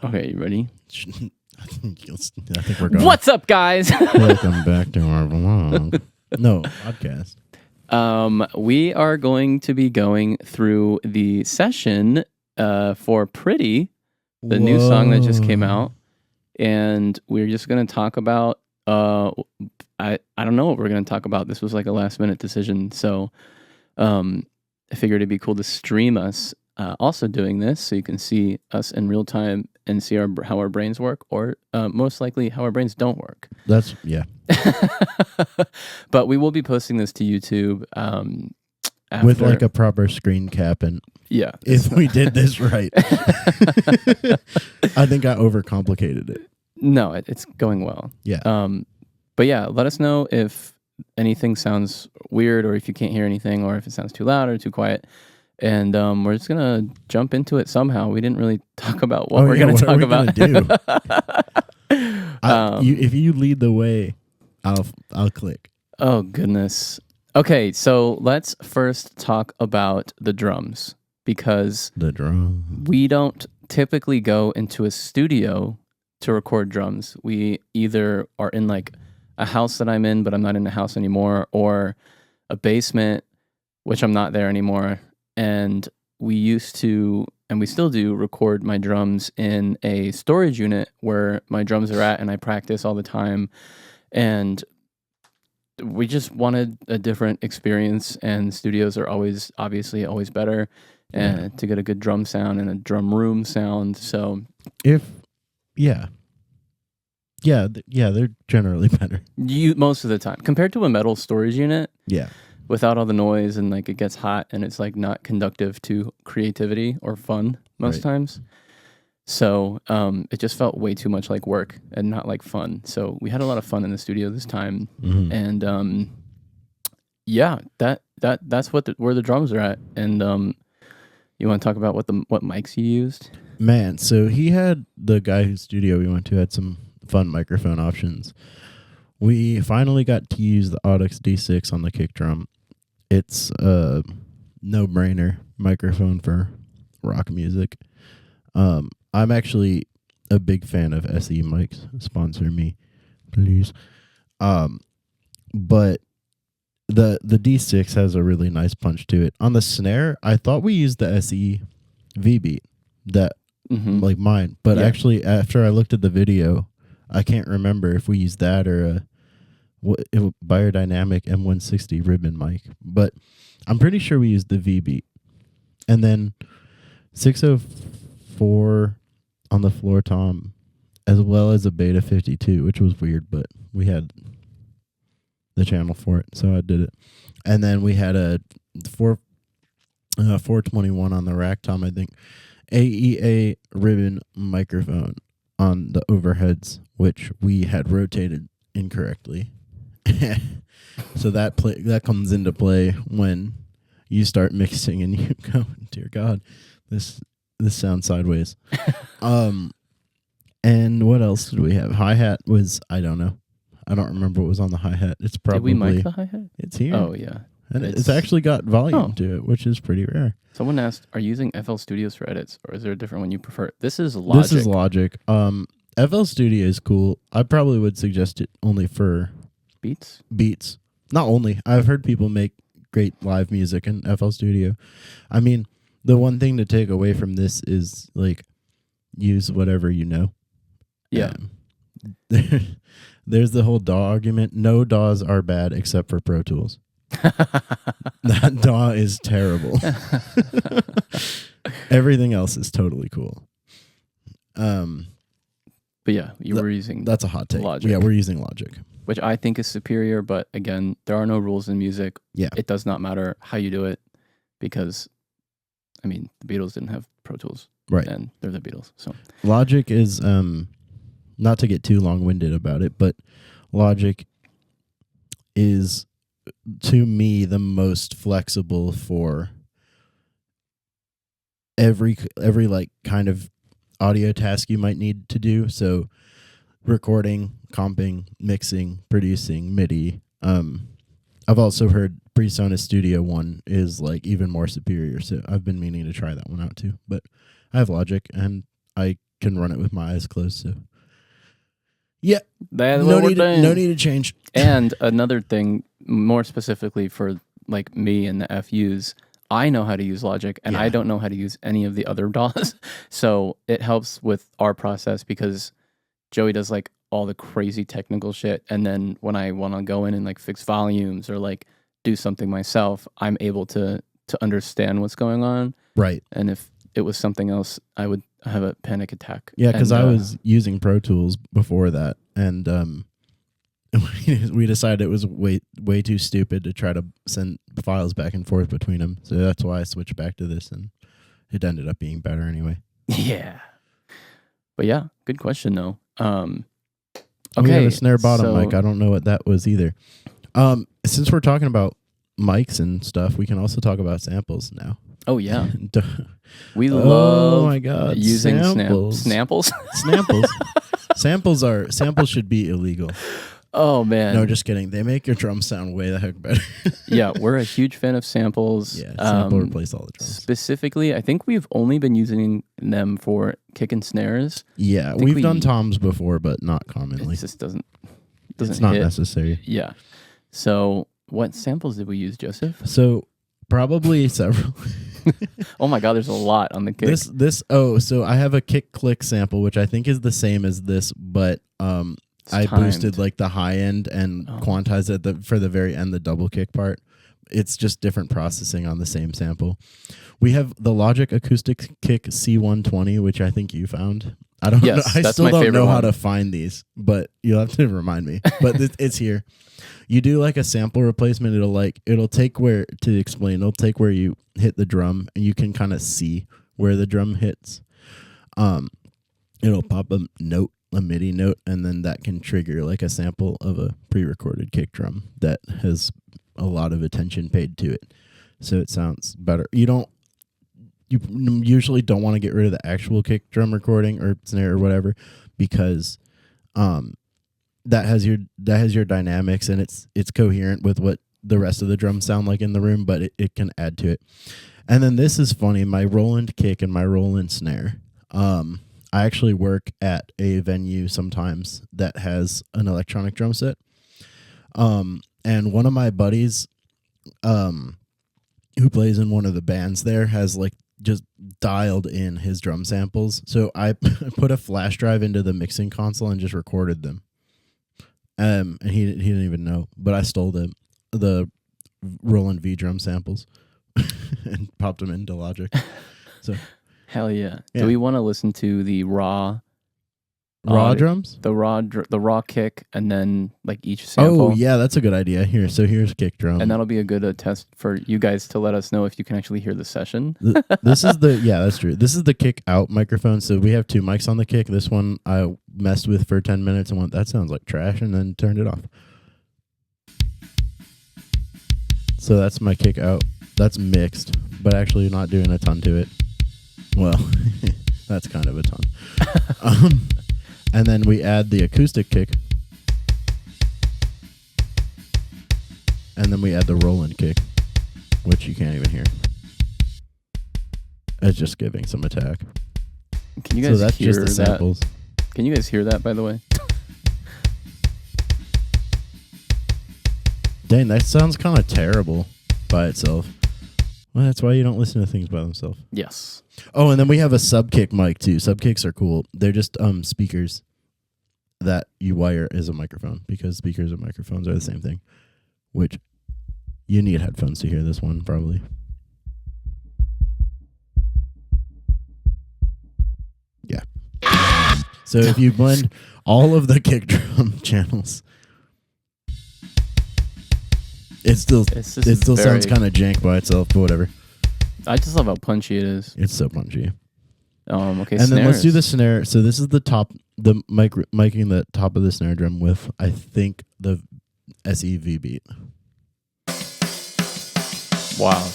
Okay, you ready? I think we're going. What's up, guys? Welcome back to our vlog. No, podcast. We are going to be going through the session for Pretty, the new song that just came out. And we're just going to talk about, I don't know what we're going to talk about. This was like a last minute decision. So I figured it'd be cool to stream us also doing this so you can see us in real time and see how our brains work, or most likely how our brains don't work. That's, yeah. But we will be posting this to YouTube with like a proper screen cap. And yeah, if we did this right, I think I overcomplicated it. No, it's going well. Yeah. But yeah, let us know if anything sounds weird, or if you can't hear anything, or if it sounds too loud or too quiet. And we're just gonna jump into it somehow. We didn't really talk about what we're gonna talk about. If you lead the way, I'll click. Oh goodness. Okay, so let's first talk about the drums, because we don't typically go into a studio to record drums. We either are in like a house that I'm in, but I'm not in the house anymore, or a basement, which I'm not there anymore. And we used to, and we still do, record my drums in a storage unit where my drums are at, and I practice all the time. And we just wanted a different experience, and studios are always better, and to get a good drum sound and a drum room sound. So they're generally better. Most of the time, compared to a metal storage unit. Yeah. Without all the noise, and like it gets hot, and it's like not conductive to creativity or fun most times. So it just felt way too much like work and not like fun. So we had a lot of fun in the studio this time, and that's where the drums are at. And you want to talk about what mics you used? Man, so the guy whose studio we went to had some fun microphone options. We finally got to use the Audix D6 on the kick drum. It's a no-brainer microphone for rock music. I'm actually a big fan of SE mics. Sponsor me, please. But the D6 has a really nice punch to it. On the snare, I thought we used the SE V-Beat, that like mine. But actually, after I looked at the video, I can't remember if we used that or a Biodynamic M160 ribbon mic, but I'm pretty sure we used the V-Beat. And then 604 on the floor tom, as well as a Beta 52, which was weird, but we had the channel for it, so I did it. And then we had a 421 on the rack tom, I think. AEA ribbon microphone on the overheads, which we had rotated incorrectly. So that comes into play when you start mixing and you go, dear God, this sounds sideways. And what else did we have? Hi-hat was, I don't know. I don't remember what was on the hi-hat. It's probably... Did we mic the hi-hat? It's here. Oh, yeah. And it's actually got volume to it, which is pretty rare. Someone asked, are you using FL Studios for edits, or is there a different one you prefer? This is Logic. This is Logic. FL Studio is cool. I probably would suggest it only for... Beats. Not only. I've heard people make great live music in FL Studio. I mean, the one thing to take away from this is, like, use whatever you know. Yeah. There's the whole DAW argument. No DAWs are bad except for Pro Tools. That DAW is terrible. Everything else is totally cool. But yeah, were using... That's a hot take. Logic. Yeah, we're using Logic. Which I think is superior, but again, there are no rules in music. Yeah. It does not matter how you do it, because, I mean, the Beatles didn't have Pro Tools. Right. And they're the Beatles. So Logic is, not to get too long-winded about it, but Logic is, to me, the most flexible for every like kind of audio task you might need to do. So recording, comping, mixing, producing, MIDI. I've also heard PreSonus Studio 1 is like even more superior, so I've been meaning to try that one out too. But I have Logic, and I can run it with my eyes closed. So yeah, That's no what we're need doing. no need to change. And another thing, more specifically for like me and the FUs, I know how to use Logic, and I don't know how to use any of the other DAWs. So it helps with our process because Joey does like all the crazy technical shit, and then when I want to go in and like fix volumes or like do something myself, I'm able to understand what's going on. Right. And if it was something else, I would have a panic attack. Yeah, because I was using Pro Tools before that, and we decided it was way too stupid to try to send files back and forth between them. So that's why I switched back to this, and it ended up being better anyway. Yeah. But yeah, good question though. Okay, we have a snare bottom mic. I don't know what that was either. Since we're talking about mics and stuff, we can also talk about samples now. Oh yeah, we love. Oh my god, using samples. Snamples. Samples should be illegal. Oh man, no, just kidding. They make your drums sound way the heck better. Yeah, we're a huge fan of samples. Yeah, sample replace all the drums. Specifically, I think we've only been using them for kick and snares. Yeah, we've done toms before, but not commonly. It just doesn't it's not hit. necessary. Yeah. So, what samples did we use, Joseph? So probably several. Oh my god, there's a lot on the kick. So I have a kick click sample, which I think is the same as this, but I boosted like the high end and quantized it for the very end, the double kick part. It's just different processing on the same sample. We have the Logic Acoustic Kick C120, which I think you found. I don't know. I still don't know how to find these, but you'll have to remind me. But it's here. You do like a sample replacement. It'll take where you hit the drum, and you can kind of see where the drum hits. It'll pop a MIDI note, and then that can trigger like a sample of a pre-recorded kick drum that has a lot of attention paid to it, so it sounds better. You usually don't want to get rid of the actual kick drum recording or snare or whatever, because that has your dynamics, and it's coherent with what the rest of the drums sound like in the room, but it can add to it. And then this is funny, my Roland kick and my Roland snare. I actually work at a venue sometimes that has an electronic drum set. And one of my buddies who plays in one of the bands there has like just dialed in his drum samples. So I put a flash drive into the mixing console and just recorded them. And he didn't even know, but I stole the Roland V drum samples and popped them into Logic. So hell yeah. Do we want to listen to the raw drums? The raw kick, and then like each sample. Oh yeah, that's a good idea. Here's kick drum, and that'll be a good test for you guys to let us know if you can actually hear the session. This is that's true. This is the kick out microphone. So we have two mics on the kick. This one I messed with for 10 minutes and went, that sounds like trash, and then turned it off. So that's my kick out. That's mixed, but actually not doing a ton to it. Well, that's kind of a ton. And then we add the acoustic kick. And then we add the Roland kick, which you can't even hear. It's just giving some attack. Can you guys hear just the samples. That? Can you guys hear that, by the way? Dang, that sounds kind of terrible by itself. Well, that's why you don't listen to things by themselves. Yes. Oh, and then we have a sub-kick mic, too. Sub-kicks are cool. They're just speakers that you wire as a microphone, because speakers and microphones are the same thing, which you need headphones to hear this one, probably. Yeah. So if you blend all of the kick drum channels, it still sounds kind of jank by itself, but whatever. I just love how punchy it is. It's so punchy. Okay, and then let's do the snare. So this is the miking the top of the snare drum with, I think, the SEV beat. Wow.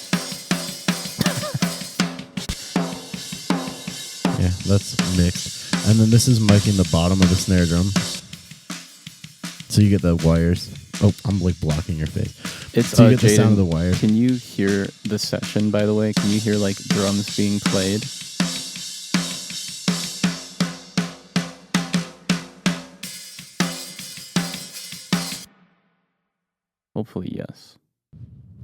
Yeah, that's mixed. And then this is miking the bottom of the snare drum. So you get the wires. Oh, I'm like blocking your face. So you get the sound of the wires. Can you hear the session, by the way? Can you hear like drums being played? Hopefully, yes.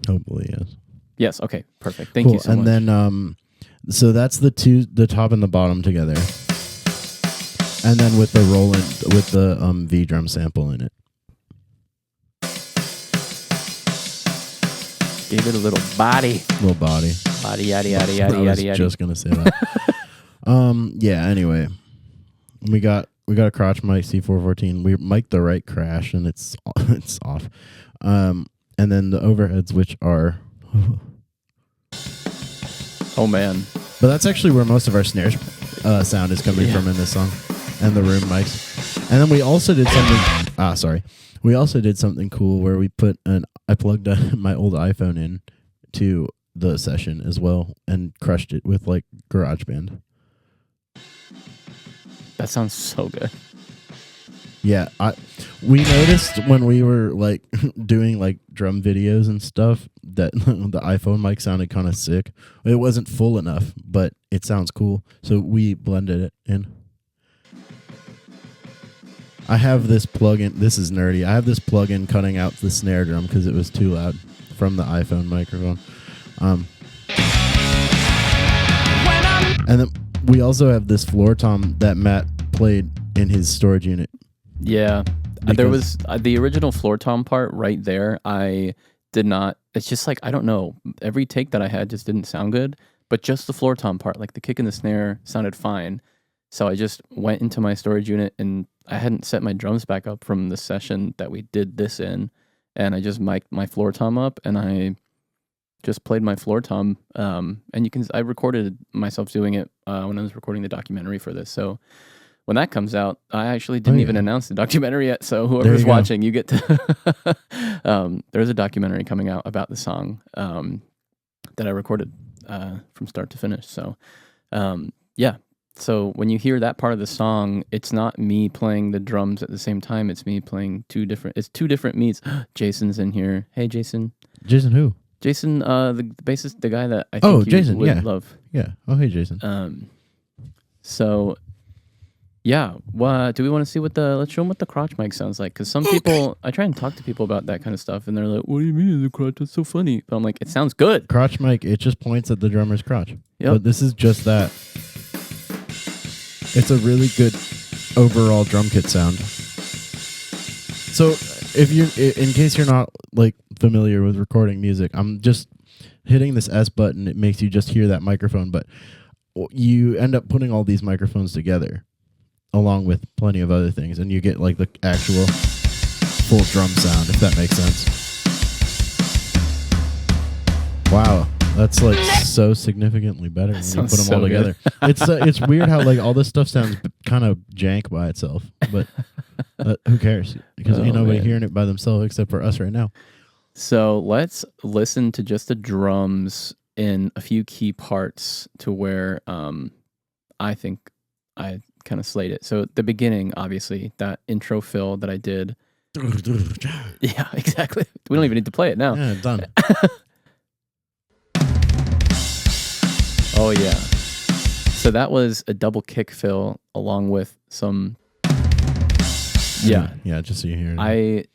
Hopefully, yes. Yes. Okay. Perfect. Thank you so much. And then, so that's the top and the bottom together, and then with the with the V drum sample in it. Gave it a little body. Body, yada, yada, yada, I was yada, just gonna say that. Yeah. Anyway, we got a crotch mic C414. We mic'd the right crash, and it's off. And then the overheads, which are. Oh man! But that's actually where most of our snare sound is coming from in this song, and the room mics. And then we also did something. We also did something cool where we I plugged my old iPhone in to the session as well and crushed it with like GarageBand. That sounds so good. Yeah, we noticed when we were like doing like drum videos and stuff that the iPhone mic sounded kind of sick. It wasn't full enough, but it sounds cool, so we blended it in. I have this plugin. This is nerdy. I have this plugin cutting out the snare drum because it was too loud from the iPhone microphone. And then we also have this floor tom that Matt played in his storage unit. Yeah, there was the original floor tom part right there. I did not. It's just like, I don't know. Every take that I had just didn't sound good, but just the floor tom part, like the kick and the snare, sounded fine. So I just went into my storage unit, and I hadn't set my drums back up from the session that we did this in, and I just mic'd my floor tom up, and I just played my floor tom. And I recorded myself doing it when I was recording the documentary for this. So when that comes out, I actually didn't even announce the documentary yet. So whoever's watching, you get to. There's a documentary coming out about the song that I recorded from start to finish. So yeah. So when you hear that part of the song, it's not me playing the drums at the same time. It's me playing two different meets. Jason's in here. Hey, Jason. Jason who? Jason, the bassist, the guy that I think Jason, would love. Yeah. Oh, hey, Jason. So, yeah. Do we want to see let's show them what the crotch mic sounds like? Because some people, I try and talk to people about that kind of stuff, and they're like, what do you mean the crotch? That's so funny. But I'm like, it sounds good. Crotch mic, it just points at the drummer's crotch. Yep. But this is just that. It's a really good overall drum kit sound. So, in case you're not like familiar with recording music, I'm just hitting this S button. It makes you just hear that microphone, but you end up putting all these microphones together, along with plenty of other things, and you get like the actual full drum sound, if that makes sense. Wow. That's like so significantly better when you put them all together. It's weird how like all this stuff sounds kind of jank by itself, but who cares? Because ain't nobody hearing it by themselves except for us right now. So let's listen to just the drums in a few key parts to where I think I kind of slayed it. So at the beginning, obviously, that intro fill that I did. Yeah, exactly. We don't even need to play it now. Yeah, done. Oh, yeah. So that was a double kick fill along with some... Yeah. Yeah, just so you hear it. I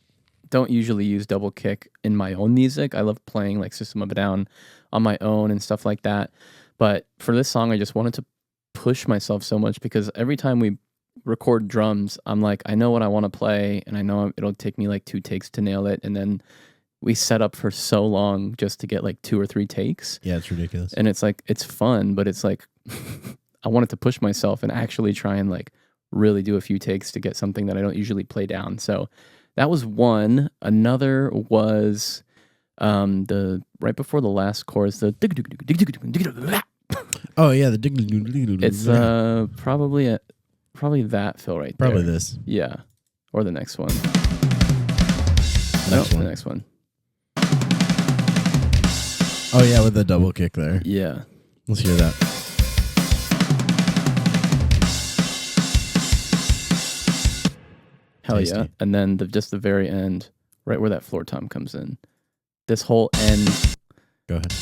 don't usually use double kick in my own music. I love playing like System of a Down on my own and stuff like that. But for this song, I just wanted to push myself so much because every time we record drums, I'm like, I know what I want to play, and I know it'll take me like 2 takes to nail it. And then we set up for so long just to get like 2 or 3 takes. Yeah, it's ridiculous. And it's like, it's fun, but it's like, I wanted to push myself and actually try and like really do a few takes to get something that I don't usually play down. So that was one. Another was the right before the last chorus, the oh yeah, the it's probably that fill right there. Probably this. Yeah. Or the next one. The next one. Oh yeah, with the double kick there. Yeah. Let's hear that. Hell Tasty. yeah. And then just the very end, right where that floor tom comes in. This whole end. Go ahead.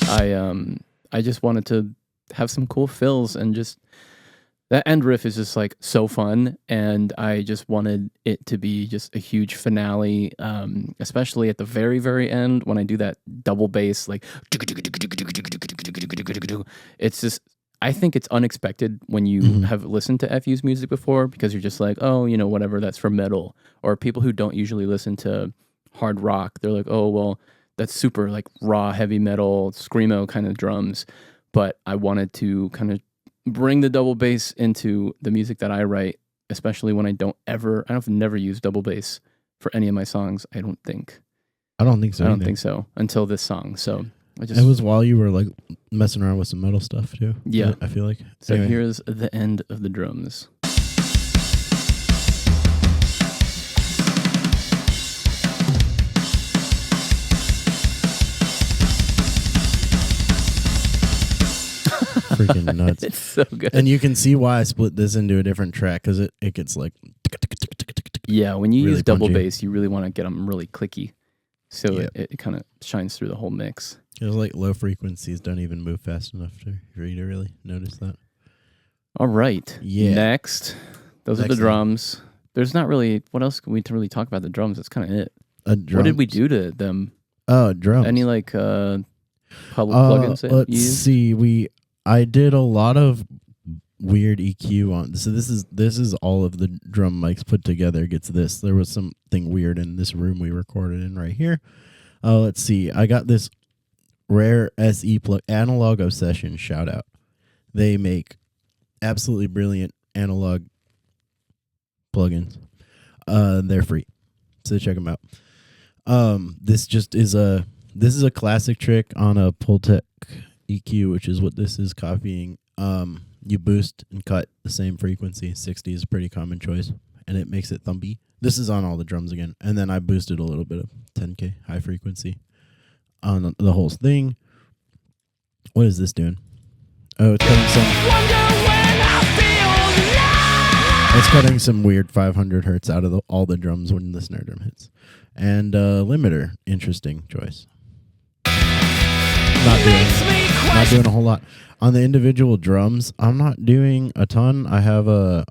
I just wanted to have some cool fills and just That end riff is just like so fun, and I just wanted it to be just a huge finale, especially at the very, very end when I do that double bass, like it's just. I think it's unexpected when you have listened to FU's music before because you're just like, oh, whatever, that's for metal. Or people who don't usually listen to hard rock, they're like, oh, well, that's super like raw, heavy metal, screamo kind of drums. But I wanted to kind of bring the double bass into the music that I write, especially when I've never used double bass for any of my songs. I don't think so until this song. So it was while you were like messing around with some metal stuff too. Yeah, I feel like. So anyway. Here's the end of the drums. Freaking nuts. It's so good. And you can see why I split this into a different track because it gets like. Yeah, when you really use double bass, you really want to get them really clicky. So it kind of shines through the whole mix. It was like low frequencies don't even move fast enough for you to really notice that. All right. Yeah. Next. Those are the drums. There's not really... What else can we really talk about the drums? That's kind of it. What did we do to them? Oh, drums. Any like public plugins that let's you use? See. I did a lot of weird EQ on... So this is all of the drum mics put together gets this. There was something weird in this room we recorded in right here. Let's see. I got this Rare SE plug, Analog Obsession, shout out. They make absolutely brilliant analog plugins. They're free, so check them out. This is a classic trick on a Pultec EQ, which is what this is copying. You boost and cut the same frequency. 60 is a pretty common choice, and it makes it thumpy. This is on all the drums again, and then I boosted a little bit of 10K high frequency on the whole thing. What is this doing? Oh, it's cutting some weird 500 hertz out of all the drums when the snare drum hits. And limiter, interesting choice. Not doing a whole lot on the individual drums. I'm not doing a ton. I have the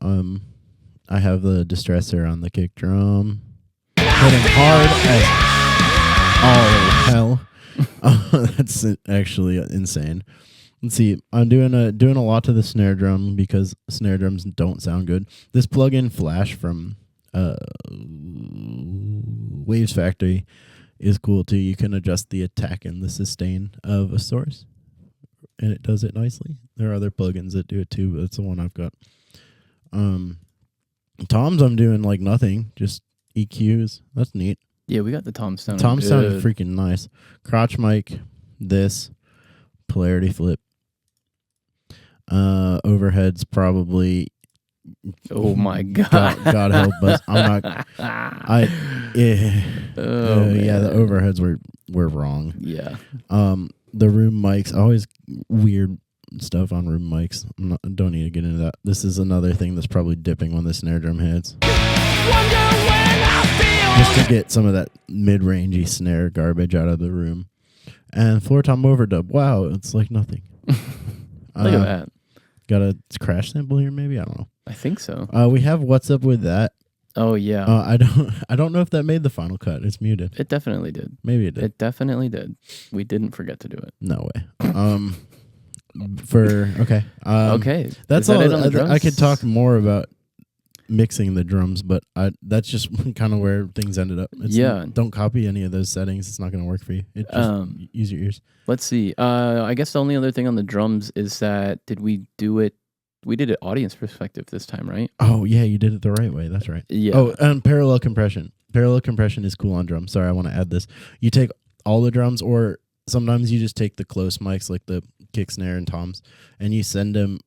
distressor on the kick drum, hitting hard as all hell. That's actually insane. Let's see. I'm doing a lot to the snare drum because snare drums don't sound good. This plugin Flash from Waves Factory is cool too. You can adjust the attack and the sustain of a source, and it does it nicely. There are other plugins that do it too, but that's the one I've got. Toms, I'm doing like nothing, just EQs. That's neat. Yeah, we got the Tom sounding Tom good. sounded freaking nice. Crotch mic, this, polarity flip. Overheads probably. Oh my god! God help us. I'm not. Yeah, the overheads were wrong. Yeah. The room mics, always weird stuff on room mics. Don't need to get into that. This is another thing that's probably dipping when the snare drum hits. Just to get some of that mid-rangey snare garbage out of the room. And floor tom overdub. Wow, it's like nothing. Look at that. Got a crash sample here, maybe? I don't know. I think so. We have What's Up With That. Oh yeah. I don't know if that made the final cut. It's muted. It definitely did. Maybe it did. It definitely did. We didn't forget to do it. No way. Okay. Okay. That's all. I could talk more about mixing the drums, but that's just kind of where things ended up. Don't copy any of those settings. It's not going to work for you. Use your ears. Let's see. I guess the only other thing on the drums is that did we do it? We did it audience perspective this time, right? Oh yeah, you did it the right way. That's right. Yeah. Oh, and parallel compression. Parallel compression is cool on drums. Sorry, I want to add this. You take all the drums, or sometimes you just take the close mics like the kick, snare, and toms, and you send them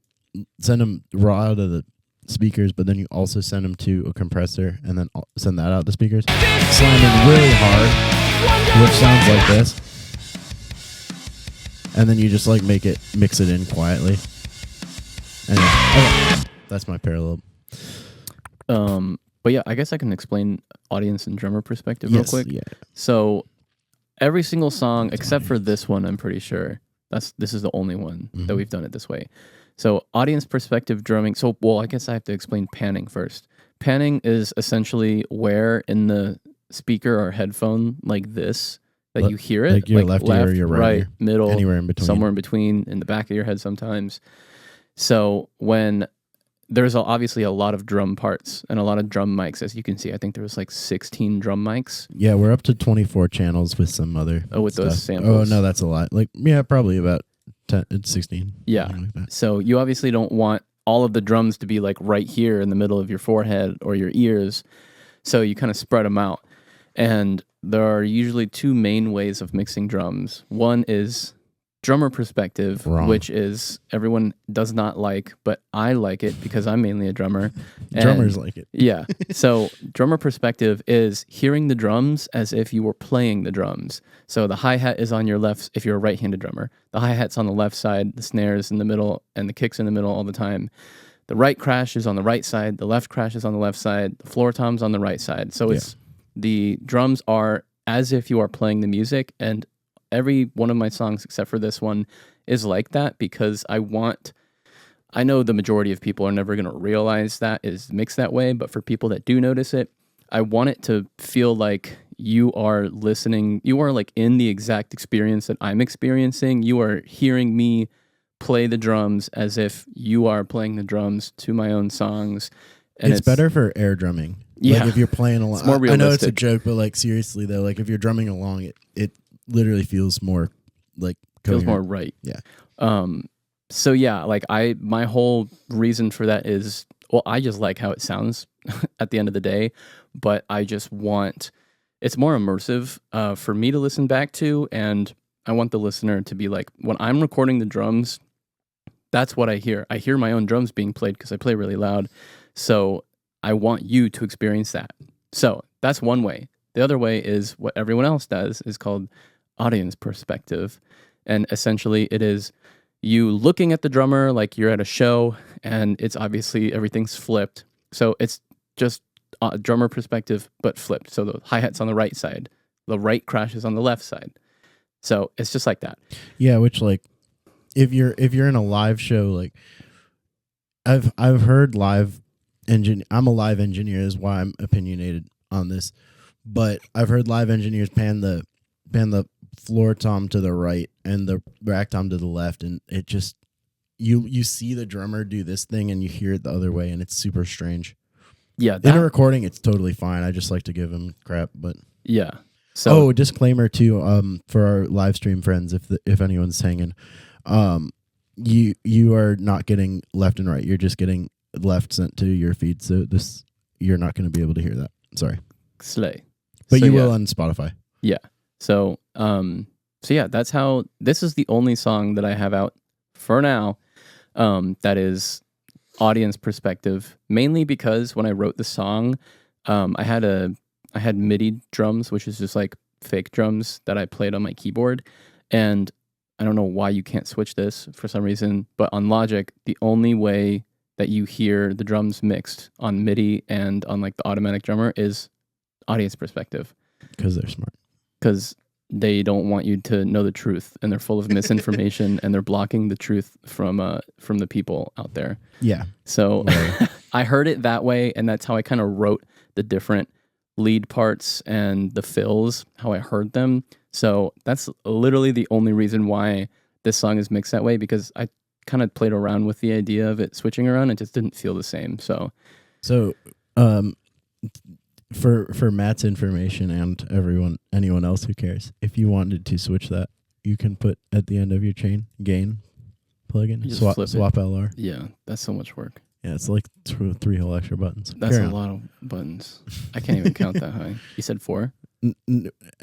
raw out of the speakers, but then you also send them to a compressor and then send that out the speakers. Slam them really hard, which sounds like this. And then you just like mix it in quietly. Anyway, okay. That's my parallel. But yeah, I guess I can explain audience and drummer perspective real quick. Yeah. So every single song, except for this one, I'm pretty sure this is the only one that we've done it this way. So audience perspective drumming. So, well, I guess I have to explain panning first. Panning is essentially where in the speaker or headphone like this that you hear it. Like your left ear or your right ear. Middle, anywhere in between. somewhere in between, in the back of your head sometimes. So when there's obviously a lot of drum parts and a lot of drum mics, as you can see. I think there was like 16 drum mics. Yeah, we're up to 24 channels with some other with stuff. those samples. Oh, no, that's a lot. Like, yeah, probably about 16. Yeah. Like so you obviously don't want all of the drums to be like right here in the middle of your forehead or your ears. So you kind of spread them out. And there are usually two main ways of mixing drums. One is drummer perspective, which is everyone does not like, but I like it because I'm mainly a drummer. Drummers like it. Yeah. So drummer perspective is hearing the drums as if you were playing the drums. So the hi-hat is on your left if you're a right-handed drummer. The hi-hat's on the left side, the snares in the middle, and the kicks in the middle all the time. The right crash is on the right side, the left crash is on the left side, the floor tom's on the right side. So it's the drums are as if you are playing the music, and every one of my songs except for this one is like that because I know the majority of people are never going to realize that is mixed that way, but for people that do notice it, I want it to feel like you are listening, you are like in the exact experience that I'm experiencing. You are hearing me play the drums as if you are playing the drums to my own songs. And it's better for air drumming. Yeah. Like if you're playing along. It's more realistic. I know it's a joke, but like seriously though, like if you're drumming along, it literally feels more like coherent. Feels more right. Yeah. So yeah, like my whole reason for that is, well, I just like how it sounds at the end of the day, but I just want, it's more immersive for me to listen back to, and I want the listener to be like, when I'm recording the drums, that's what I hear. I hear my own drums being played because I play really loud. So I want you to experience that. So that's one way. The other way is what everyone else does, is called audience perspective. And essentially it is you looking at the drummer like you're at a show, and it's obviously everything's flipped. So it's just drummer perspective, but flipped. So the hi-hat's on the right side, the right crash is on the left side. So it's just like that. Yeah, which like if you're in a live show, like I've heard live I'm a live engineer, is why I'm opinionated on this. But I've heard live engineers pan the floor tom to the right and the rack tom to the left, and it just you see the drummer do this thing and you hear it the other way, and it's super strange. Yeah, in a recording it's totally fine. I just like to give him crap, but yeah. So disclaimer too, for our live stream friends, if anyone's hanging, you are not getting left and right. You're just getting left sent to your feed, so you're not going to be able to hear that. Sorry. Slay. But you will on Spotify. Yeah. So yeah, that's how, this is the only song that I have out for now that is audience perspective, mainly because when I wrote the song, I had MIDI drums, which is just like fake drums that I played on my keyboard. And I don't know why you can't switch this for some reason, but on Logic, the only way that you hear the drums mixed on MIDI and on like the automatic drummer is audience perspective. Because they're smart. Because they don't want you to know the truth, and they're full of misinformation, and they're blocking the truth from the people out there. Yeah. So I heard it that way, and that's how I kind of wrote the different lead parts and the fills, how I heard them. So that's literally the only reason why this song is mixed that way, because I kind of played around with the idea of it switching around. It just didn't feel the same. So for Matt's information and anyone else who cares, if you wanted to switch that, you can put at the end of your chain gain plugin, swap LR. Yeah, that's so much work. Yeah, it's like 3 whole extra buttons. That's a lot of buttons. I can't even count that high. You said 4?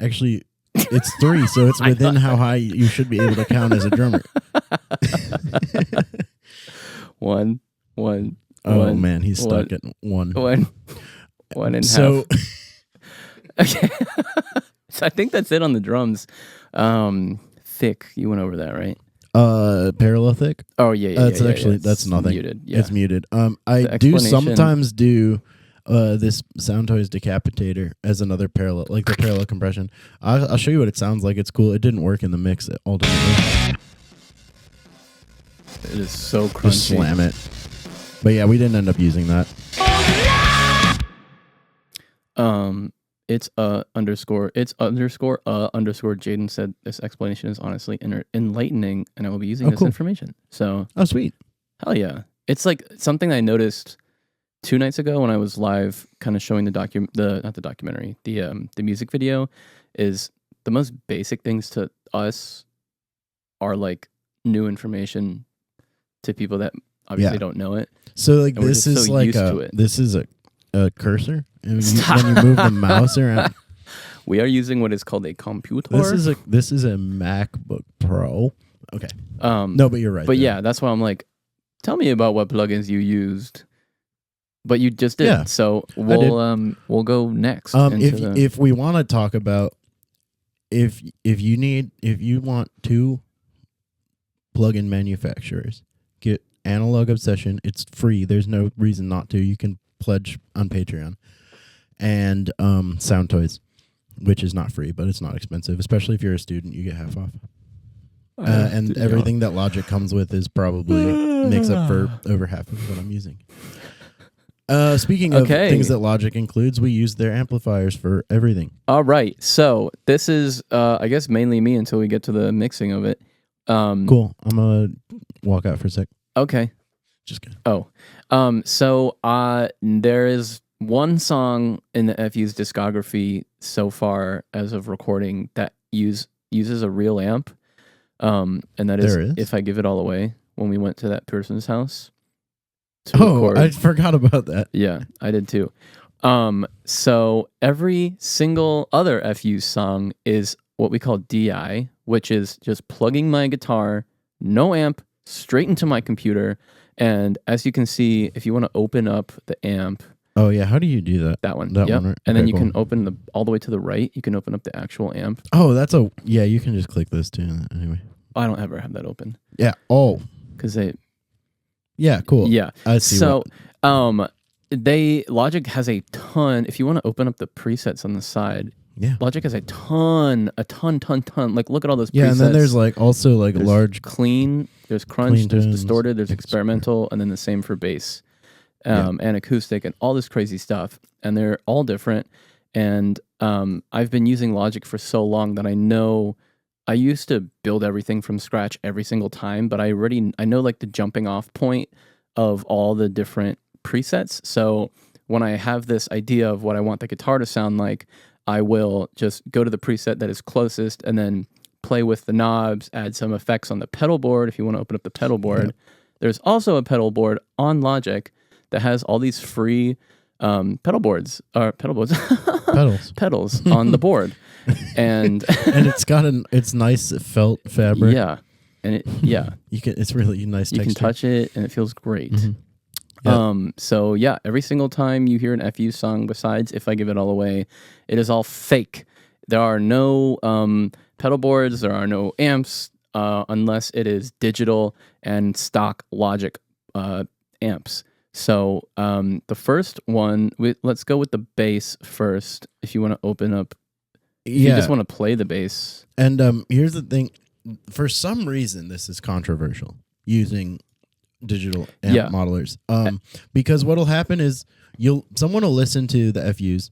Actually, it's 3, so it's within how high you should be able to count as a drummer. One. Oh man, he's stuck at 1. 1 and so, half. Okay. So I think that's it on the drums. Thick, you went over that, right? Parallel thick. Oh yeah. That's nothing. Muted. Yeah. It's muted. I do sometimes do this Sound Toys Decapitator as another parallel, like the parallel compression. I'll show you what it sounds like. It's cool. It didn't work in the mix ultimately. It is so crunchy. Just slam it. But yeah, we didn't end up using that. It's underscore Jaden said this explanation is honestly enlightening, and I will be using this information. So, oh sweet, hell yeah! It's like something I noticed 2 nights ago when I was live, kind of showing the music video. Is the most basic things to us are like new information to people that obviously don't know it. So like this is like this is a cursor, and when you move the mouse around. We are using what is called a computer. This is a MacBook Pro. Okay. No, but you're right. But yeah, that's why I'm like, tell me about what plugins you used. But you just did. Yeah, so we'll go next. If we want to talk about if you want 2 plugin manufacturers, get Analog Obsession. It's free. There's no reason not to. You can pledge on Patreon. And Sound Toys, which is not free, but it's not expensive. Especially if you're a student, you get half off. And everything that Logic comes with is probably makes up for over half of what I'm using. Speaking of things that Logic includes, we use their amplifiers for everything. All right. So this is, I guess, mainly me until we get to the mixing of it. Cool. I'm going to walk out for a sec. Okay. Just kidding. Oh. So there is one song in the FU's discography so far as of recording that uses a real amp. And that is If I Give It All Away, when we went to that person's house. Oh, I forgot about that. Yeah, I did too. So every single other FU song is what we call DI, which is just plugging my guitar, no amp, straight into my computer. And as you can see, if you want to open up the amp. Oh, yeah. How do you do that? That one. That one, right? And then you can open all the way to the right. You can open up the actual amp. Oh, yeah, you can just click this too. Anyway. I don't ever have that open. Yeah. Oh. Because they. Yeah, cool. Yeah. I see. So, Logic has a ton. If you want to open up the presets on the side, Logic has a ton. Like, look at all those presets. Yeah, and then there's like also like there's large clean. There's crunch. There's distorted. There's experimental, and then the same for bass, and acoustic, and all this crazy stuff. And they're all different. And I've been using Logic for so long that I know. I used to build everything from scratch every single time, but I know like the jumping off point of all the different presets. So when I have this idea of what I want the guitar to sound like, I will just go to the preset that is closest and then play with the knobs, add some effects on the pedal board if you want to open up the pedal board. Yep. There's also a pedal board on Logic that has all these free pedals on the board. And it's nice felt fabric. Yeah. And it's really nice texture. You can touch it and it feels great. Mm-hmm. Yep. So yeah, every single time you hear an FU song besides If I Give It All Away, it is all fake. There are no pedal boards, there are no amps, unless it is digital and stock Logic amps. So the first one, let's go with the bass first. If you want to open up, you just want to play the bass. And here's the thing: for some reason, this is controversial using digital amp modelers. Because what'll happen is someone will listen to the FUs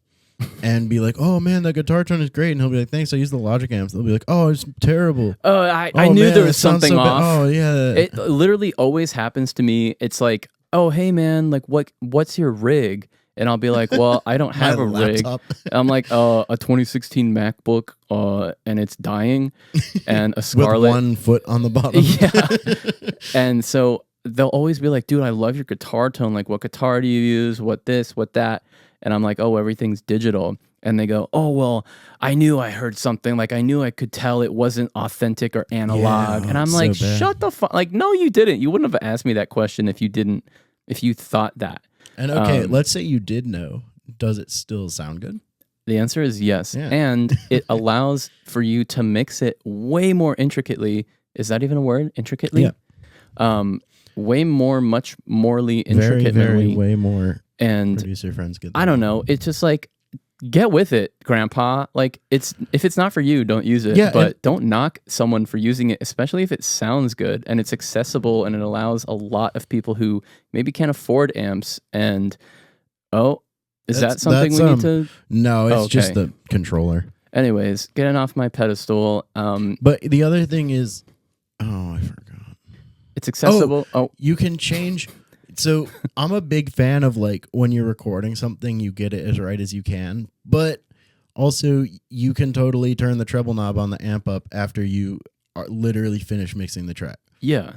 and be like, "Oh man, that guitar tone is great," and he'll be like, "Thanks, I use the Logic amps." They'll be like, "Oh, it's terrible." I knew there was something off. Oh yeah, it literally always happens to me. It's like, "Oh hey man, like what's your rig?" And I'll be like, well, I don't have a rig. I'm like, a 2016 MacBook, and it's dying, and a Scarlett. With 1 foot on the bottom. Yeah. And so they'll always be like, dude, I love your guitar tone. Like, what guitar do you use? What this, what that? And I'm like, oh, everything's digital. And they go, oh, well, I knew I heard something. Like, I knew I could tell it wasn't authentic or analog. And I'm like, shut the fuck. Like, no, you didn't. You wouldn't have asked me that question if you thought that. And okay, let's say you did know. Does it still sound good? The answer is yes. Yeah. And it allows for you to mix it way more intricately. Is that even a word? Intricately? Yeah. Much morely intricately. Way more. And producer friends get that. I don't know. It's just like get with it, Grandpa. Like if it's not for you, don't use it. Yeah, but don't knock someone for using it, especially if it sounds good and it's accessible and it allows a lot of people who maybe can't afford amps. And is that something we need to? No, it's just the controller. Anyways, getting off my pedestal. But the other thing is, I forgot. It's accessible. You can change. So I'm a big fan of like when you're recording something, you get it as right as you can. But also, you can totally turn the treble knob on the amp up after you are literally finished mixing the track. Yeah.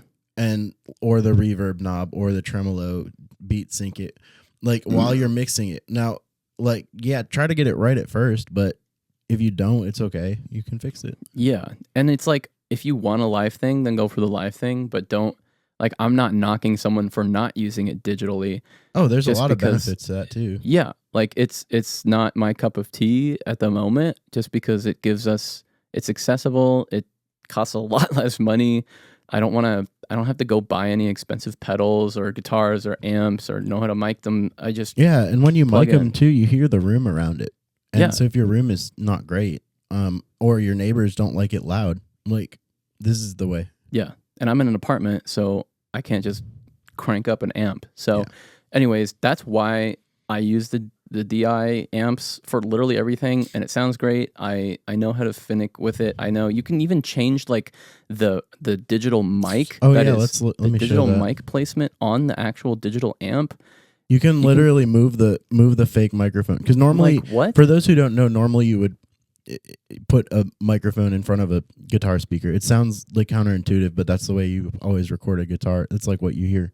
Or the reverb knob or the tremolo, beat sync it. Like while you're mixing it. Now, like, yeah, try to get it right at first, but if you don't, it's okay. You can fix it. Yeah. And it's like, if you want a live thing, then go for the live thing, but don't, like, I'm not knocking someone for not using it digitally. Oh, there's a lot of benefits to that too. Yeah. Like it's not my cup of tea at the moment, just because it gives us, it's accessible. It costs a lot less money. I don't have to go buy any expensive pedals or guitars or amps or know how to mic them. And when you mic them too, you hear the room around it. And so if your room is not great, or your neighbors don't like it loud, like this is the way. Yeah. And I'm in an apartment, so I can't just crank up an amp. So anyways, that's why I use the DI amps for literally everything, and it sounds great. I know how to finick with it. I know you can even change like the digital mic. Oh, let me show that. Digital mic placement on the actual digital amp. You can literally move the fake microphone, because normally, for those who don't know, normally you would put a microphone in front of a guitar speaker. It sounds like counterintuitive, but that's the way you always record a guitar. It's like what you hear.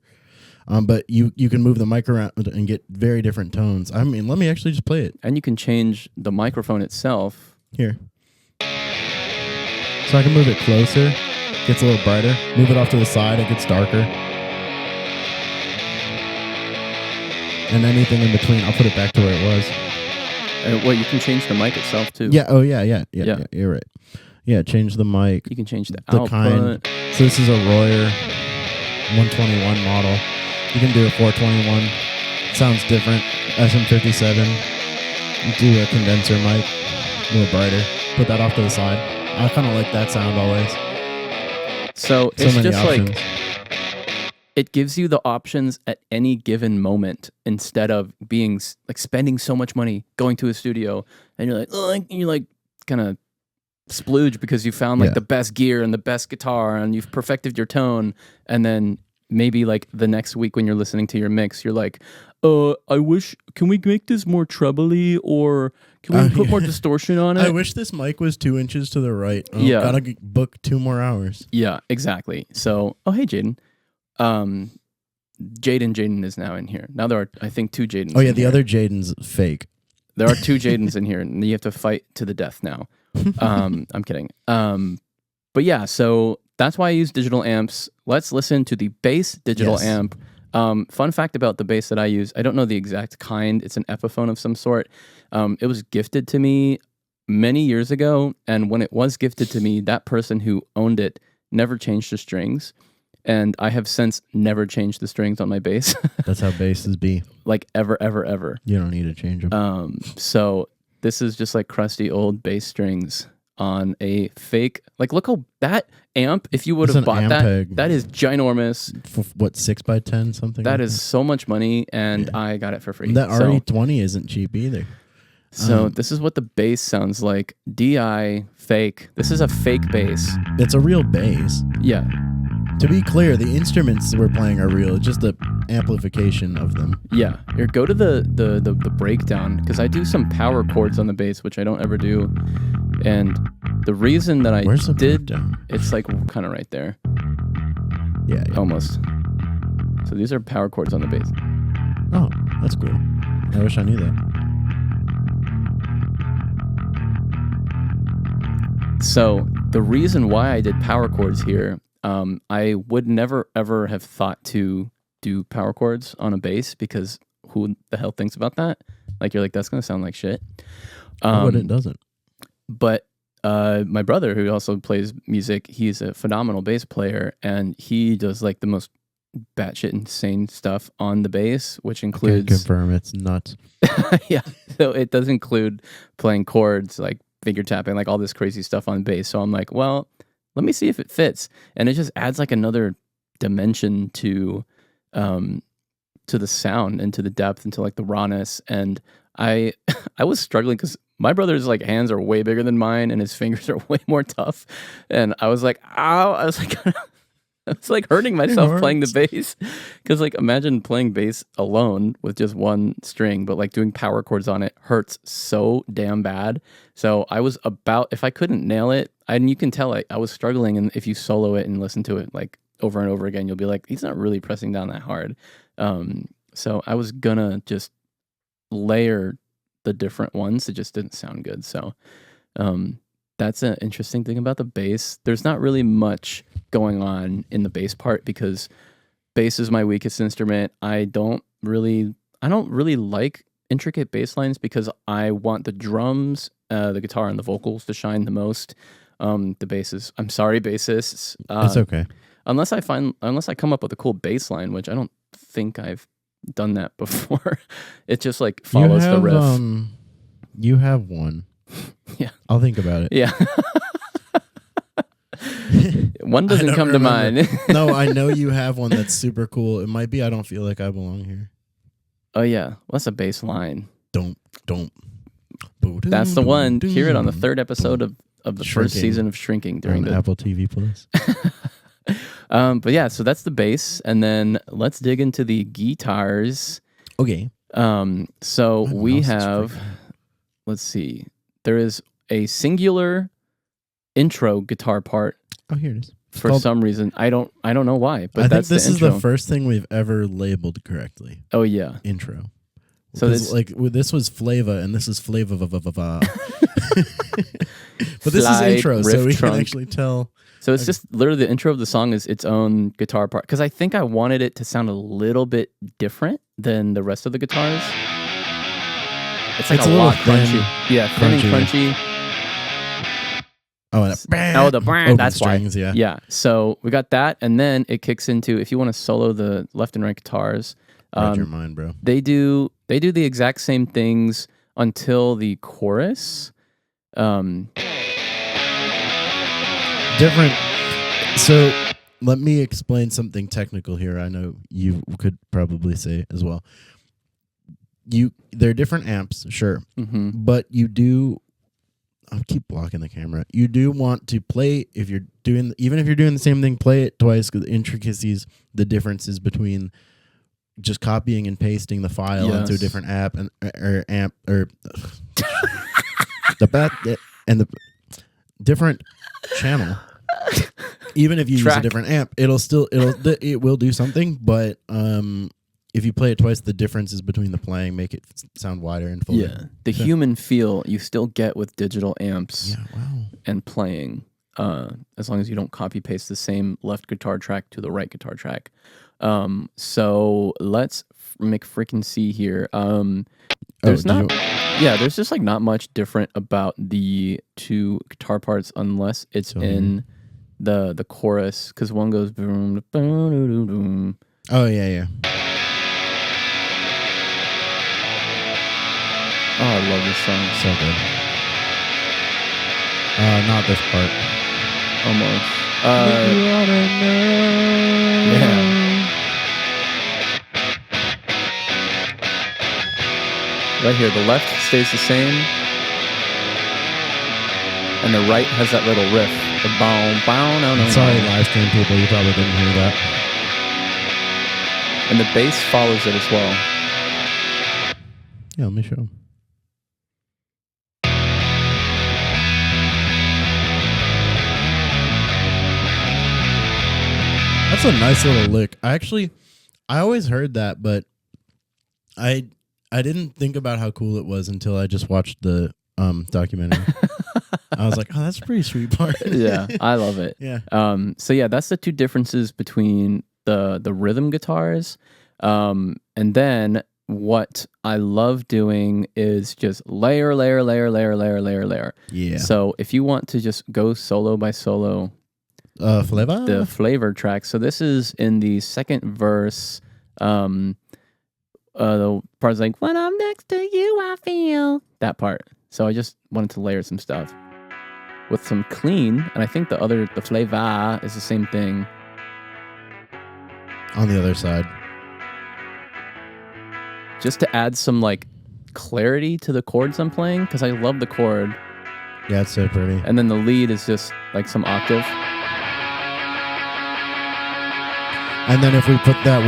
But you can move the mic around and get very different tones. I mean, let me actually just play it. And you can change the microphone itself. Here. So I can move it closer. Gets a little brighter. Move it off to the side. It gets darker. And anything in between, I'll put it back to where it was. You can change the mic itself too. Yeah. Oh, yeah. You're right. Yeah, change the mic. You can change the output. Kind. So this is a Royer 121 model. You can do a 421. Sounds different. SM57. You do a condenser mic. A little brighter. Put that off to the side. I kind of like that sound always. So it's just options. Like, it gives you the options at any given moment, instead of being like spending so much money going to a studio and you're like kind of splooge because you found like the best gear and the best guitar and you've perfected your tone, and then maybe like the next week when you're listening to your mix, you're like, can we make this more trebly, or can we put more distortion on it? I wish this mic was 2 inches to the right. Gotta book 2 more hours. Yeah, exactly. So, hey, Jaden. Jaden is now in here. Now there are, I think, 2 Jadens. Oh yeah, the other Jaden's fake. There are 2 Jadens in here, and you have to fight to the death now. I'm kidding. But yeah, so that's why I use digital amps. Let's listen to the bass digital amp. Fun fact about the bass that I use, I don't know the exact kind. It's an Epiphone of some sort. It was gifted to me many years ago, and when it was gifted to me, that person who owned it never changed the strings. And I have since never changed the strings on my bass. That's how basses be. Like ever, ever, ever. You don't need to change them. So this is just like crusty old bass strings on a fake. Like, look how that amp, if you would have bought that is ginormous. For what, 6x10 something? That is so much money, and I got it for free. That RE20 isn't cheap either. So this is what the bass sounds like. DI fake. This is a fake bass. It's a real bass. Yeah. To be clear, the instruments we're playing are real. It's just the amplification of them. Yeah. Here, go to the breakdown, because I do some power chords on the bass, which I don't ever do. And the reason that Where's the breakdown? It's like kind of right there. Yeah. Almost. So these are power chords on the bass. Oh, that's cool. I wish I knew that. So the reason why I did power chords here, I would never ever have thought to do power chords on a bass, because who the hell thinks about that? Like, you're like, that's gonna sound like shit. But it doesn't. But my brother, who also plays music, he's a phenomenal bass player, and he does like the most batshit insane stuff on the bass, which I can includes confirm it's nuts. yeah. So it does include playing chords, like finger tapping, like all this crazy stuff on bass. So I'm like, well, let me see if it fits, and it just adds like another dimension to the sound and to the depth and to like the rawness. And I I was struggling because my brother's like hands are way bigger than mine and his fingers are way more tough. And I was like, ow, I was like I was like hurting myself playing the bass. Cause like imagine playing bass alone with just one string, but like doing power chords on it hurts so damn bad. So I was about, if I couldn't nail it, and you can tell I was struggling. And if you solo it and listen to it like over and over again, you'll be like, he's not really pressing down that hard. So I was gonna just layer the different ones. It just didn't sound good. So that's an interesting thing about the bass. There's not really much going on in the bass part because bass is my weakest instrument. I don't really like intricate bass lines because I want the drums, the guitar, and the vocals to shine the most. The basses. I'm sorry, bassists. It's okay. Unless I come up with a cool bass line, which I don't think I've done that before. It just like follows the riff. You have one. Yeah. I'll think about it. Yeah. One doesn't come to mind. No, I know you have one that's super cool. It might be I Don't Feel Like I Belong Here. Oh yeah. Well, that's a bass line. Don't. That's the one. Hear it on the 3rd episode of the Shrinking. first season of Shrinking during the Apple TV Plus. But yeah, so that's the bass, and then let's dig into the guitars. Okay. So we have, let's see, there is a singular intro guitar part. Oh, here it is. For some reason, I don't know why, but that's think this the intro. is the first thing we've ever labeled correctly. Oh yeah, intro. So this, like this was Flava, and this is Flava. But this is intro, so we can actually tell. So it's just literally the intro of the song is its own guitar part. Because I think I wanted it to sound a little bit different than the rest of the guitars. It's like a lot crunchy. Yeah, thin and crunchy. Oh, that's strings, why. Yeah. So we got that, and then it kicks into, if you want to solo the left and right guitars. Read your mind, bro. They do the exact same things until the chorus. Different. So let me explain something technical here. I know you could probably say as well. They're different amps, sure, but you do. I'll keep blocking the camera. You do want to play even if you're doing the same thing, play it twice because the intricacies, the differences between just copying and pasting the file into a different app and the different channel. Even if you use a different amp, it will do something. But if you play it twice, the differences between the playing make it sound wider and fuller. Yeah, the human feel you still get with digital amps. Yeah, wow. And playing, as long as you don't copy paste the same left guitar track to the right guitar track. So let's make freaking see here. There's there's just like not much different about the two guitar parts unless it's in the chorus, because one goes boom, boom, boom. Oh yeah. Oh, I love this song. So good. Not this part. Almost. Yeah. Right here, the left stays the same, and the right has that little riff. The bow, bow, no. Sorry, live stream people, you probably didn't hear that. And the bass follows it as well. Yeah, let me show them. That's a nice little lick. I always heard that, but I didn't think about how cool it was until I just watched the documentary. I was like, oh, that's a pretty sweet part. Yeah, I love it. Yeah. So yeah, that's the two differences between the rhythm guitars. And then what I love doing is just layer. Yeah. So if you want to just go solo by solo, Flavor? The flavor track. So this is in the second verse. The part's like, when I'm next to you, I feel that part. So I just wanted to layer some stuff with some clean, and I think the flavor is the same thing on the other side, just to add some like clarity to the chords I'm playing, because I love the chord. Yeah, it's so pretty. And then the lead is just like some octave. And then if we put that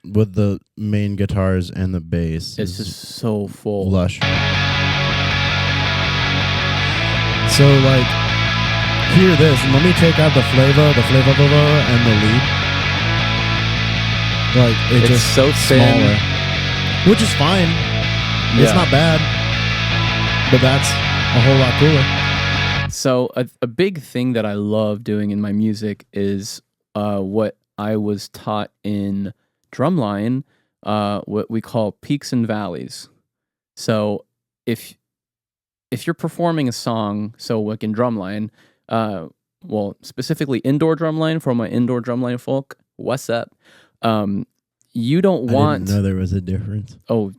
with the main guitars and the bass, it's just so full, lush. So like, hear this. Let me take out the flavor, and the lead. Like it's just so thin, smaller, which is fine. Yeah. It's not bad, but that's a whole lot cooler. So a big thing that I love doing in my music is what I was taught in drumline, what we call peaks and valleys. So if you're performing a song, so like in drumline, well, specifically indoor drumline for my indoor drumline folk, what's up? You don't want... I didn't know there was a difference. Oh,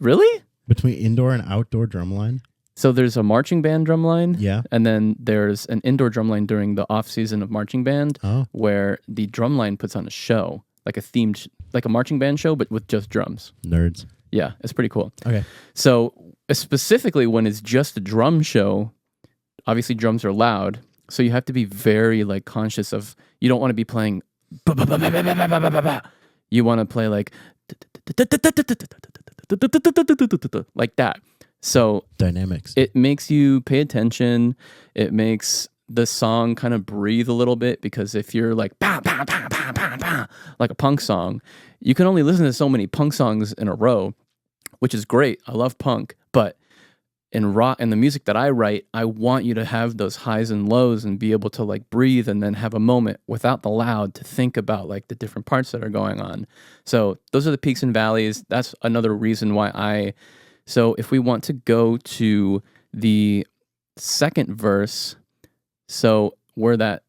really? Between indoor and outdoor drumline? So there's a marching band drumline, yeah, and then there's an indoor drumline during the off season of marching band, where the drumline puts on a show, like a themed, like a marching band show, but with just drums. Nerds. Yeah, it's pretty cool. Okay. So specifically when it's just a drum show, obviously drums are loud, so you have to be very like conscious of, you don't want to be playing, you want to play like like that. So dynamics. It makes you pay attention. It makes the song kind of breathe a little bit, because if you're like bah, bah, bah, bah, bah, bah, like a punk song, you can only listen to so many punk songs in a row, which is great. I love punk, but in rock and the music that I write, I want you to have those highs and lows and be able to like breathe and then have a moment without the loud to think about like the different parts that are going on. So those are the peaks and valleys. That's another reason why so if we want to go to the second verse, so where there's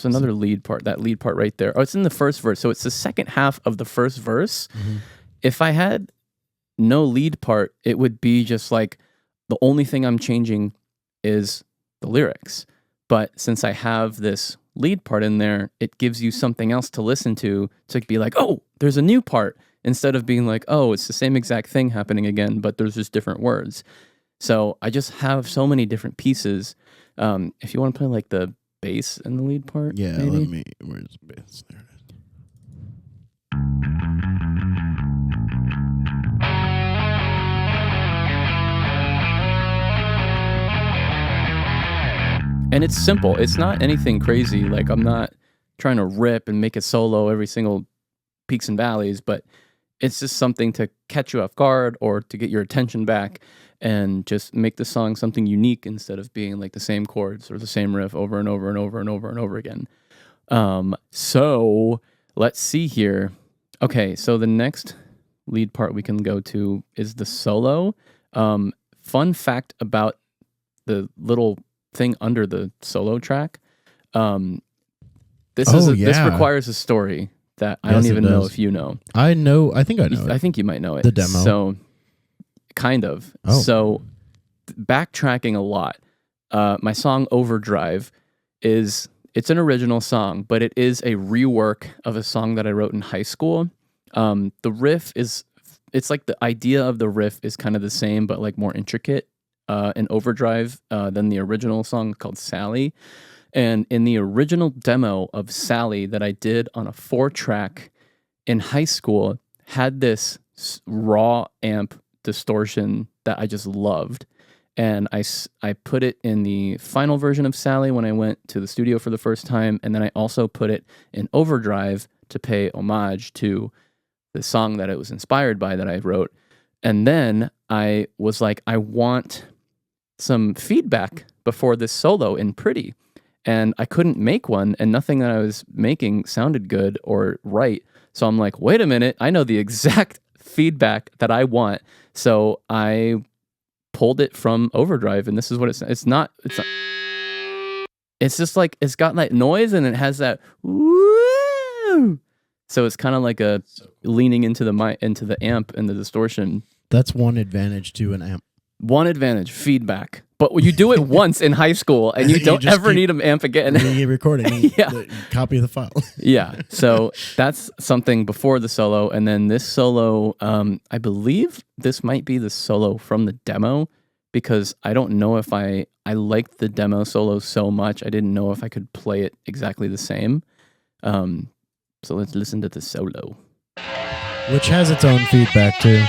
another lead part, that lead part right there. Oh, it's in the first verse. So it's the second half of the first verse. Mm-hmm. If I had no lead part, it would be just like the only thing I'm changing is the lyrics. But since I have this lead part in there, it gives you something else to listen to be like, oh, there's a new part. Instead of being like, oh, it's the same exact thing happening again, but there's just different words. So I just have so many different pieces. If you want to play like the bass in the lead part, yeah, maybe? Where's the bass? There it is. And it's simple. It's not anything crazy. Like I'm not trying to rip and make it solo every single peaks and valleys, but it's just something to catch you off guard or to get your attention back and just make the song something unique instead of being like the same chords or the same riff over and over and over and over and over again. So let's see here. Okay, so the next lead part we can go to is the solo. Fun fact about the little thing under the solo track. This requires a story that I don't even know if you know. I know. I think I know. I think you might know it. The demo. So, kind of. Oh. So, backtracking a lot. My song Overdrive it's an original song, but it is a rework of a song that I wrote in high school. The riff it's like the idea of the riff is kind of the same, but like more intricate in Overdrive than the original song called Sally. And in the original demo of Sally that I did on a 4-track in high school, had this raw amp distortion that I just loved. And I put it in the final version of Sally when I went to the studio for the first time. And then I also put it in Overdrive to pay homage to the song that it was inspired by that I wrote. And then I was like, I want some feedback before this solo in Pretty. And I couldn't make one, and nothing that I was making sounded good or right. So I'm like, wait a minute, I know the exact feedback that I want. So I pulled it from Overdrive, and this is what it's not. it's just like it's got that noise and it has that woo. So it's kind of like a leaning into the amp and the distortion. That's one advantage to an amp. One advantage, feedback. But you do it once in high school and you don't ever need an amp again. You recording. Yeah. Copy of the file. Yeah. So that's something before the solo. And then this solo, I believe this might be the solo from the demo because I don't know if I liked the demo solo so much. I didn't know if I could play it exactly the same. So let's listen to the solo. Which has its own feedback too.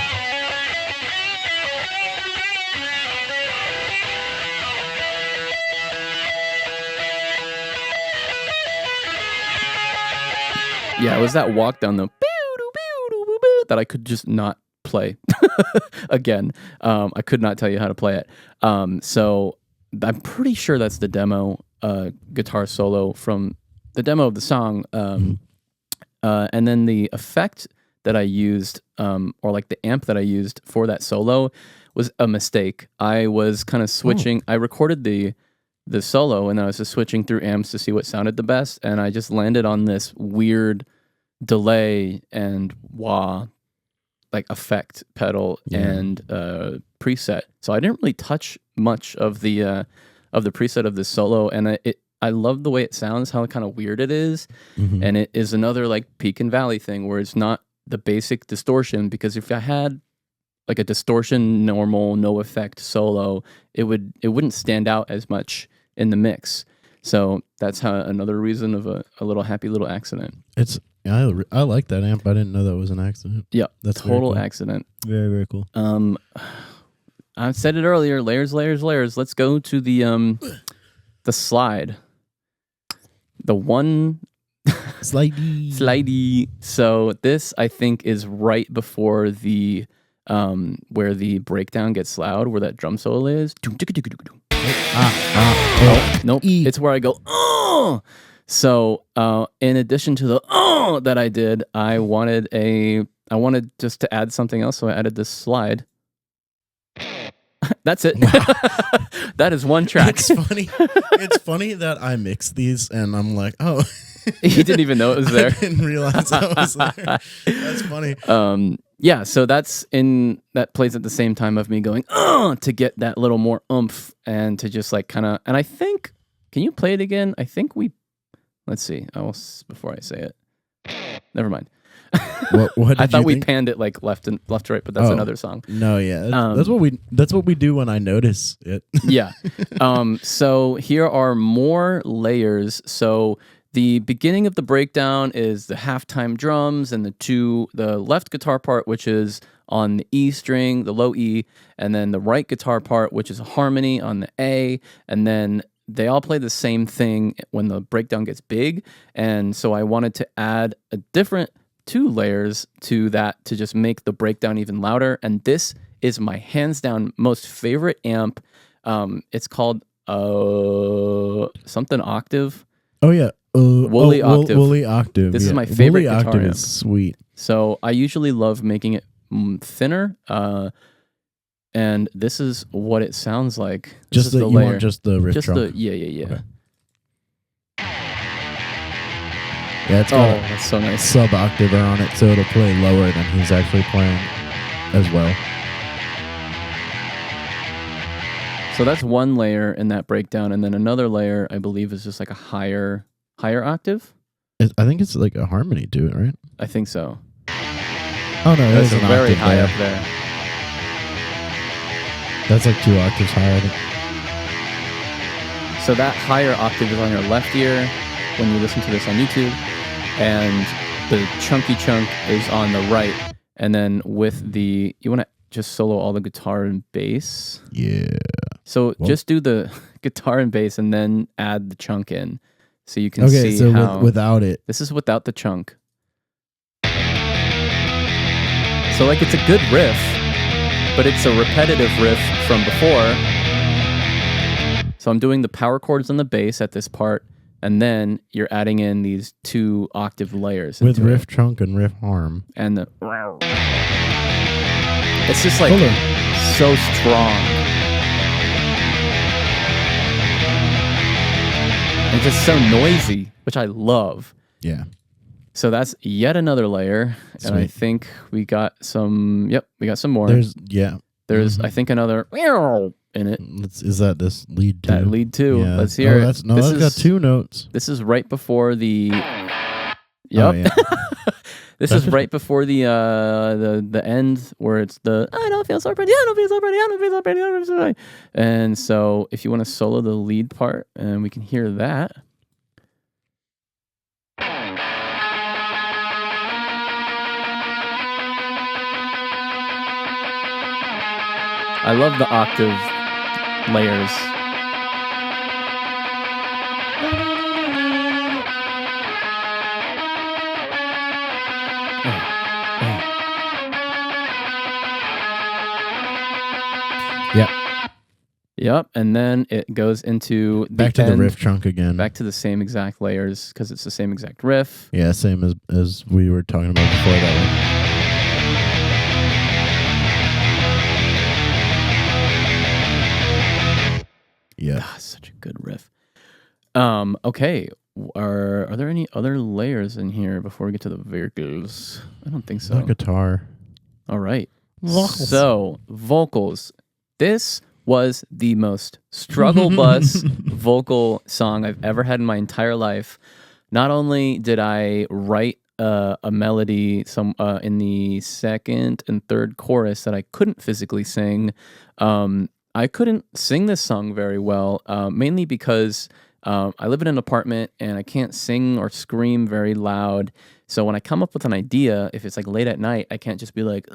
Yeah, it was that walk down the that I could just not play again. I could not tell you how to play it. So I'm pretty sure that's the demo guitar solo from the demo of the song. And then the effect that I used, or like the amp that I used for that solo was a mistake. I was kind of switching. I recorded the solo and I was just switching through amps to see what sounded the best. And I just landed on this weird delay and wah like effect pedal and preset. So I didn't really touch much of the preset of this solo, and I love the way it sounds, how kind of weird it is. Mm-hmm. And it is another like peak and valley thing where it's not the basic distortion, because if I had like a distortion normal no effect solo, it wouldn't stand out as much in the mix. So that's how another reason of a little happy little accident. I like that amp. I didn't know that was an accident. Yeah, that's total accident. Very, very cool. I said it earlier, layers, layers, layers. Let's go to the slide. The one slidey. So this I think is right before the where the breakdown gets loud, where that drum solo is. Nope. It's where I go, oh. So in addition to the oh that I did, I wanted just to add something else, so I added this slide. That's it. Wow. That is one track. It's funny. It's funny that I mixed these and I'm like, oh. You didn't even know it was there. I didn't realize I was there. That's funny. Yeah, so that plays at the same time of me going, to get that little more oomph and to just like kind of, and I think, can you play it again? I think let's see. Before I say it. Never mind. What I thought we panned it like left to right, but that's another song. No, yeah. That's what we do when I notice it. Yeah. So here are more layers. So the beginning of the breakdown is the halftime drums and the left guitar part, which is on the E string, the low E, and then the right guitar part, which is a harmony on the A, and then they all play the same thing when the breakdown gets big. And so I wanted to add a different 2 layers to that to just make the breakdown even louder. And this is my hands down most favorite amp. It's called something octave. Oh yeah. Woolly Octave. Woolly Octave. This is my favorite Woolly guitar Octave amp. is sweet. So I usually love making it thinner. And this is what it sounds like. Just the layer. Want just the riff trunk. Yeah. Okay. Yeah, it's got that's so nice. Sub-octaver on it, so it'll play lower than he's actually playing as well. So that's one layer in that breakdown, and then another layer, I believe, is just like a higher octave. I think it's like a harmony to it, right? I think so. Oh no, that's very high up there. That's like 2 octaves higher. So that higher octave is on your left ear when you listen to this on YouTube, and the chunky chunk is on the right. And then with you want to just solo all the guitar and bass. Yeah. So just do the guitar and bass and then add the chunk in, so you can see so how without it. This is without the chunk. So like it's a good riff, but it's a repetitive riff from before. So I'm doing the power chords on the bass at this part, and then you're adding in these 2 octave layers. With riff trunk and riff harm. And it's just like so strong. It's just so noisy, which I love. Yeah. So that's yet another layer. Sweet. And I think we got some, we got some more. There's, I think, another in it. Is that this lead 2? That lead 2. Yeah. Let's hear it. That's got 2 notes. This is right before the... Yep. Oh, yeah. This is right before the end where it's the I don't feel so pretty, I don't feel so pretty, I don't feel so pretty, I don't feel so pretty. And so if you want to solo the lead part, and we can hear that. I love the octave layers. Yep, and then it goes into back to the riff trunk again. Back to the same exact layers because it's the same exact riff. Yeah, same as we were talking about before that one. Yeah, such a good riff. Okay, are there any other layers in here before we get to the vocals? I don't think so. The guitar. All right. Vocals. So vocals. This was the most struggle bus vocal song I've ever had in my entire life. Not only did I write a melody in the second and third chorus that I couldn't physically sing, I couldn't sing this song very well, mainly because I live in an apartment and I can't sing or scream very loud. So when I come up with an idea, if it's like late at night, I can't just be like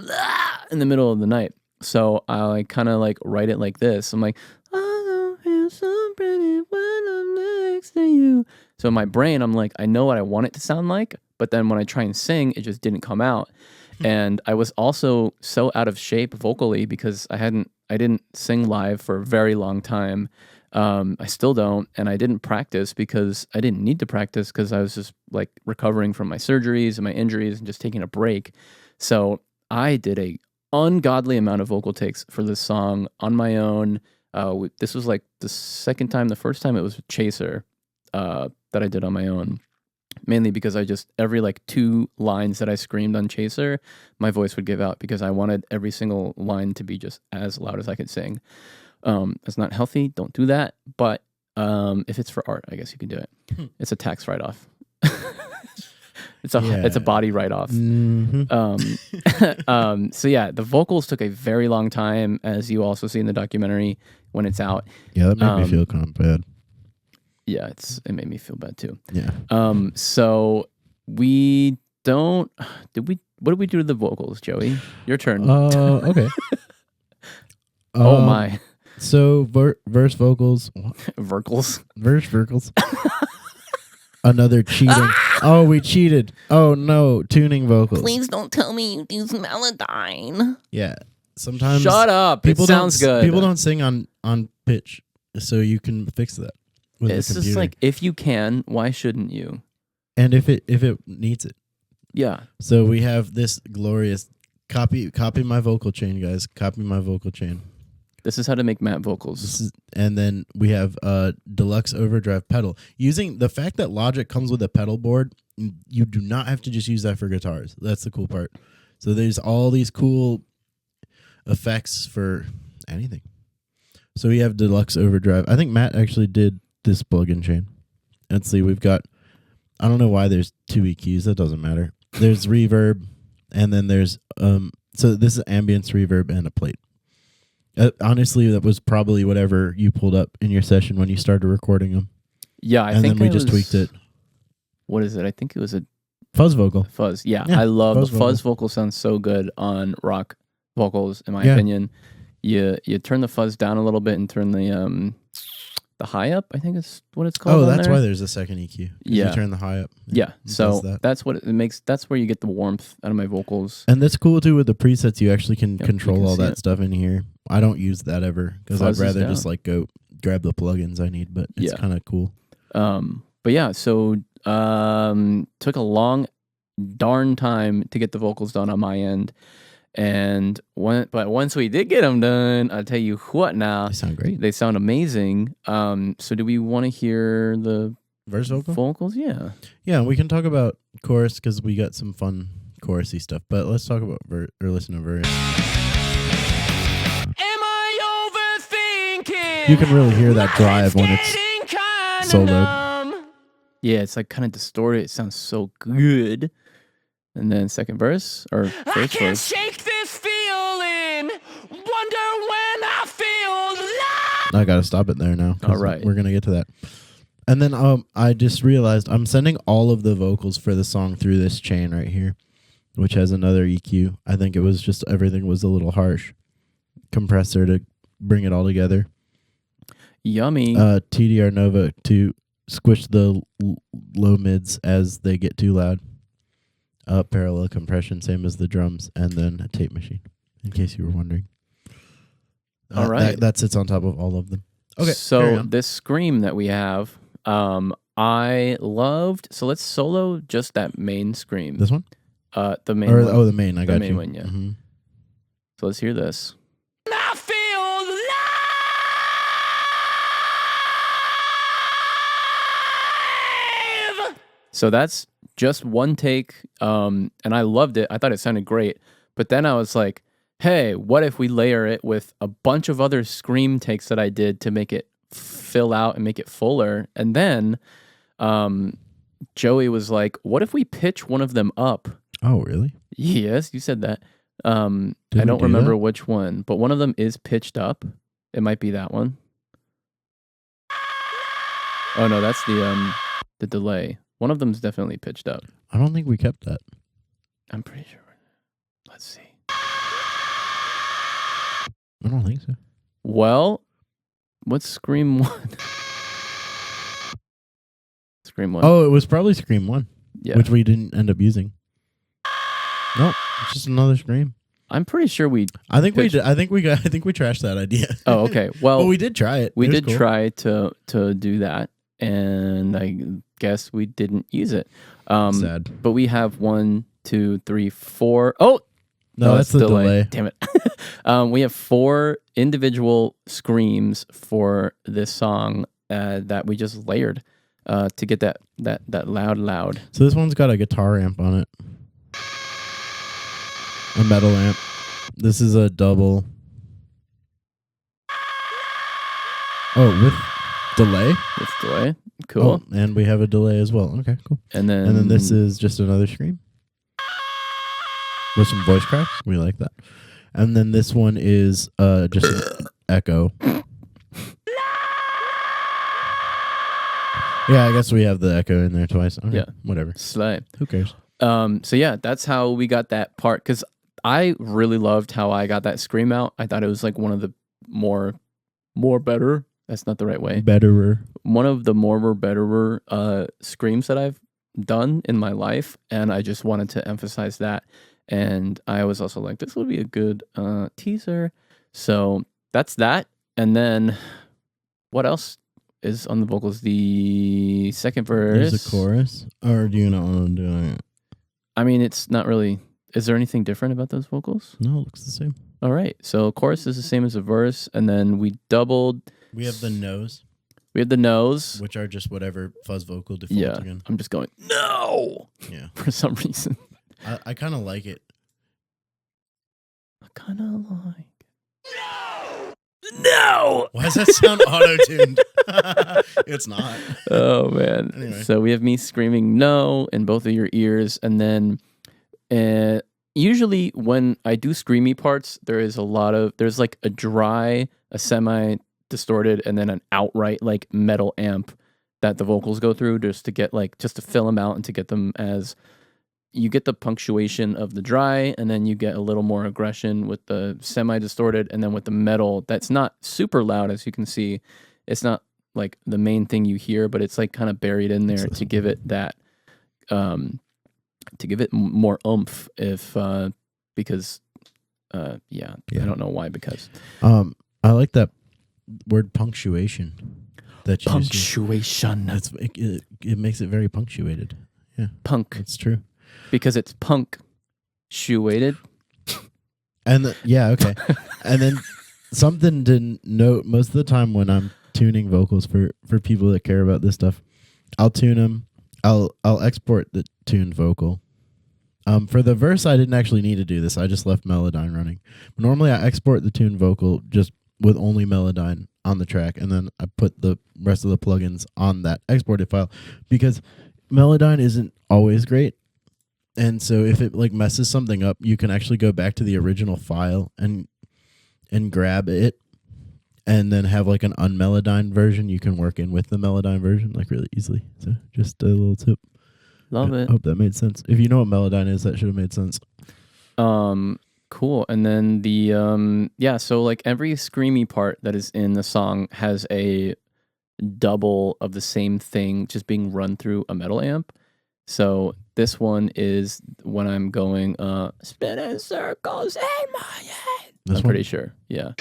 in the middle of the night. So I kind of like write it like this. I'm like, I don't feel so pretty when I'm next to you. So in my brain, I'm like, I know what I want it to sound like, but then when I try and sing, it just didn't come out. And I was also so out of shape vocally because I didn't sing live for a very long time. I still don't, and I didn't practice because I didn't need to practice because I was just like recovering from my surgeries and my injuries and just taking a break. So I did a ungodly amount of vocal takes for this song on my own. This was like the second time. The first time it was with Chaser that I did on my own, mainly because I just every like 2 lines that I screamed on Chaser, my voice would give out because I wanted every single line to be just as loud as I could sing. It's not healthy. Don't do that. But if it's for art, I guess you can do it. It's a tax write-off. It's a body write-off. Mm-hmm. So yeah, the vocals took a very long time, as you also see in the documentary when it's out. Yeah, that made me feel kind of bad. Yeah, it made me feel bad too. Yeah. So what did we do to the vocals, Joey? Your turn. Okay. Oh my. So verse vocals. Vocals. Verse vocals. Another cheating. Oh, we cheated. Oh no, tuning vocals. Please don't tell me you use Melodyne. Yeah. Sometimes shut up. It sounds good. People don't sing on pitch, so you can fix that with it's the computer. just like, if you can, why shouldn't you? And if it needs it. Yeah. So we have this glorious copy my vocal chain, guys. Copy my vocal chain. This is how to make matte vocals. And then we have deluxe overdrive pedal. Using the fact that Logic comes with a pedal board, you do not have to just use that for guitars. That's the cool part. So there's all these cool effects for anything. So we have deluxe overdrive. I think Matt actually did this plugin chain. Let's see, we've got, I don't know why there's 2 EQs. That doesn't matter. There's reverb, and then there's, so this is ambience, reverb, and a plate. Honestly, that was probably whatever you pulled up in your session when you started recording them. Yeah, I think and then we just tweaked it. What is it? I think it was a fuzz vocal. Fuzz. Yeah, I love the fuzz vocal. Sounds so good on rock vocals, in my opinion. You turn the fuzz down a little bit and turn the high up, I think is what it's called. Oh, that's why there's a second EQ. Yeah. You turn the high up. Yeah. So that's what it makes. That's where you get the warmth out of my vocals. And that's cool too with the presets. You actually can control all that stuff in here. I don't use that ever because I'd rather just like go grab the plugins I need, but it's kind of cool. But yeah, so took a long darn time to get the vocals done on my end. But once we did get them done, I'll tell you what now. They sound great. They sound amazing. So do we want to hear the Verse vocal? vocals, yeah. Yeah, we can talk about chorus because we got some fun chorusy stuff. But let's talk about or listen to verse. Am I overthinking? You can really hear that drive when it's soloed. Yeah, it's like kind of distorted. It sounds so good. And then second verse or I first can't verse. shake this feeling. Wonder when I feel alive. I gotta stop it there now. 'Cause All right. we're gonna get to that. And then I just realized I'm sending all of the vocals for the song through this chain right here, which has another EQ. I think it was just everything was a little harsh. Compressor to bring it all together. Yummy. TDR Nova to squish the low mids as they get too loud. Parallel compression, same as the drums, and then a tape machine, in case you were wondering. All right. That sits on top of all of them. Okay. So this scream that we have, I loved. So let's solo just that main scream. This one? The main Or, one. the main. I got the main you. one, yeah. Mm-hmm. So let's hear this. I feel alive. So that's just one take, and I loved it. I thought it sounded great. But then I was like, hey, what if we layer it with a bunch of other scream takes that I did to make it fill out and make it fuller? And then Joey was like, what if we pitch one of them up? Oh, really? Yes, you said that. I we don't do remember that? which one, but one of them is pitched up. It might be that one. Oh no, that's the delay. One of them's definitely pitched up. I don't think we kept that. I'm pretty sure. Let's see. I don't think so. Well, what's Scream 1? Scream 1. Oh, it was probably Scream 1, yeah. which we didn't end up using. Nope, it's just another Scream. I'm pretty sure we. I think we pitched- did. I think we trashed that idea. Oh, okay. Well, but we did try it. we It was did cool. try to do that, and I guess we didn't use it. Sad. But we have 1, 2, 3, 4. Oh, No, that's it's the delay. Damn it. We have 4 individual screams for this song that we just layered to get that loud. So this one's got a guitar amp on it. A metal amp. This is a double. Oh, with delay? With delay. Cool. Oh, and we have a delay as well. Okay, cool. And then And then this is just another scream. With some voice cracks. We like that. And then this one is just an echo. Yeah, I guess we have the echo in there twice. Okay, Yeah. whatever. Slay. Who cares? So yeah, that's how we got that part, because I really loved how I got that scream out. I thought it was like one of the more better. That's not the right way. Betterer. One of the betterer screams that I've done in my life, and I just wanted to emphasize that. And I was also like, this would be a good teaser. So that's that. And then what else is on the vocals? The second verse. There's a chorus. Or do you not want to do it? I mean, it's not really. Is there anything different about those vocals? No, it looks the same. All right. So chorus is the same as the verse, and then we doubled. We have the nose, We had the nose. which are just whatever fuzz vocal default Yeah. again. I'm just going no Yeah. for some reason. I kind of like it. I kind of like. No. Why does that sound auto-tuned? It's not. Oh man. Anyway. So we have me screaming no in both of your ears, and then usually when I do screamy parts, there's like a dry, a semi distorted, and then an outright like metal amp that the vocals go through just to fill them out and to get them as you get the punctuation of the dry, and then you get a little more aggression with the semi distorted, and then with the metal that's not super loud, as you can see. It's not like the main thing you hear, but it's like kind of buried in there to give it that to give it more oomph because I don't know why, because I like that word punctuation. That you just use. punctuation. It makes it very punctuated. Yeah, Punk, it's true. because it's punctuated. And okay. And then something to note: most of the time when I'm tuning vocals for people that care about this stuff, I'll tune them. I'll export the tuned vocal. For the verse, I didn't actually need to do this. I just left Melodyne running. But normally, I export the tuned vocal just with only Melodyne on the track, and then I put the rest of the plugins on that exported file because Melodyne isn't always great. And so if it like messes something up, you can actually go back to the original file and grab it and then have like an unmelodyned version you can work in with the Melodyne version like really easily. So just a little tip. Love it. I hope that made sense. If you know what Melodyne is, that should have made sense. Cool. And then the so like every screamy part that is in the song has a double of the same thing just being run through a metal amp. So this one is when I'm going spinning circles in my head. I'm pretty sure. Yeah.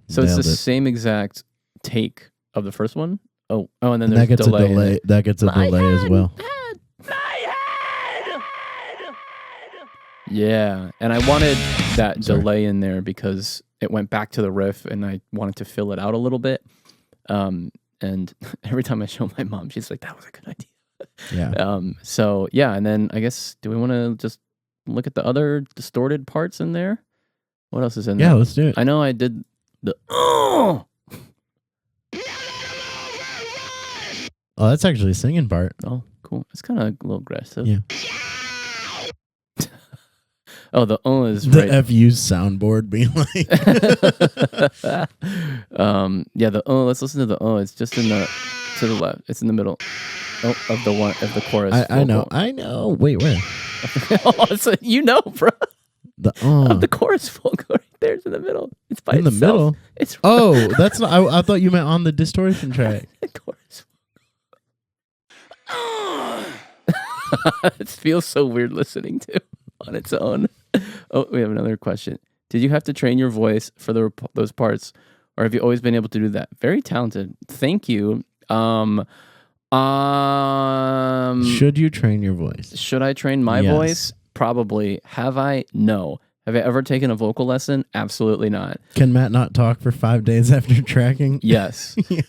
So it's the same exact take of the first one. Oh, and then there's that gets delay. a delay. That gets a delay as well. Yeah, and I wanted that delay in there because it went back to the riff, and I wanted to fill it out a little bit. And every time I show my mom, she's like, "That was a good idea." Yeah. So yeah, and then I guess do we want to just look at the other distorted parts in there? What else is in there? Yeah, let's do it. I know I did the Oh, that's actually a singing part. Oh, cool. It's kind of a little aggressive. Yeah. Oh, the is the right. FU soundboard being like. Yeah, the let's listen to the it's just in the to the left. It's in the middle. Oh, of the chorus. I know. Wait, where? You know, bro. The of the chorus vocal right there. It's in the middle. It's by in itself. the middle. It's that's not. I thought you meant on the distortion track. The chorus. It feels so weird listening to on its own. Oh, we have another question. Did you have to train your voice for those parts, or have you always been able to do that? Very talented. Thank you. Should you train your voice? Should I train my voice? Probably. Have I? No. Have I ever taken a vocal lesson? Absolutely not. Can Matt not talk for 5 days after tracking? Yes. Yes.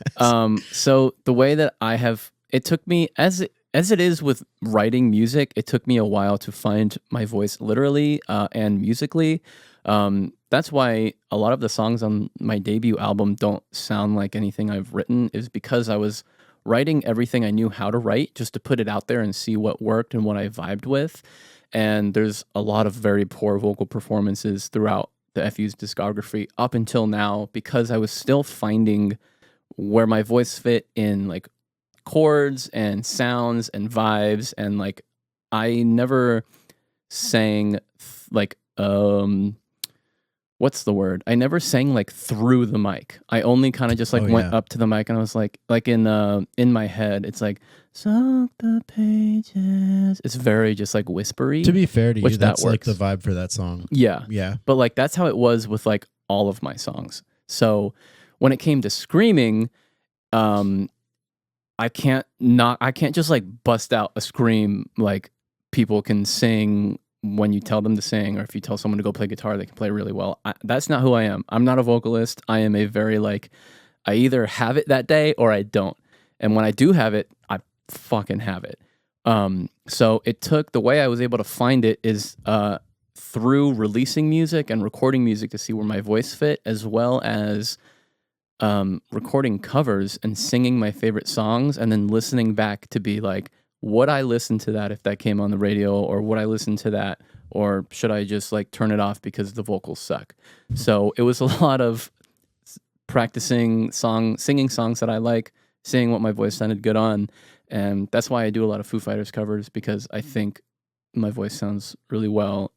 So the way that I have, it took me as it is with writing music, it took me a while to find my voice literally and musically. That's why a lot of the songs on my debut album don't sound like anything I've written, is because I was writing everything I knew how to write just to put it out there and see what worked and what I vibed with. And there's a lot of very poor vocal performances throughout the FU's discography up until now because I was still finding where my voice fit in like chords and sounds and vibes, and like I never sang like what's the word? I never sang like through the mic. I only kind of just like went up to the mic and I was like in my head, it's like soak the pages. It's very just like whispery. To be fair to you, that's that like the vibe for that song. Yeah. Yeah. But like that's how it was with like all of my songs. So when it came to screaming, I can't just like bust out a scream like people can sing when you tell them to sing, or if you tell someone to go play guitar, they can play really well. That's not who I am. I'm not a vocalist. I am a very like, I either have it that day or I don't. And when I do have it, I fucking have it. So it took, the way I was able to find it is through releasing music and recording music to see where my voice fit, as well as recording covers and singing my favorite songs and then listening back to be like, would I listen to that if that came on the radio, or would I listen to that, or should I just like turn it off because the vocals suck? So it was a lot of practicing singing songs that I like, seeing what my voice sounded good on. And that's why I do a lot of Foo Fighters covers, because I think my voice sounds really well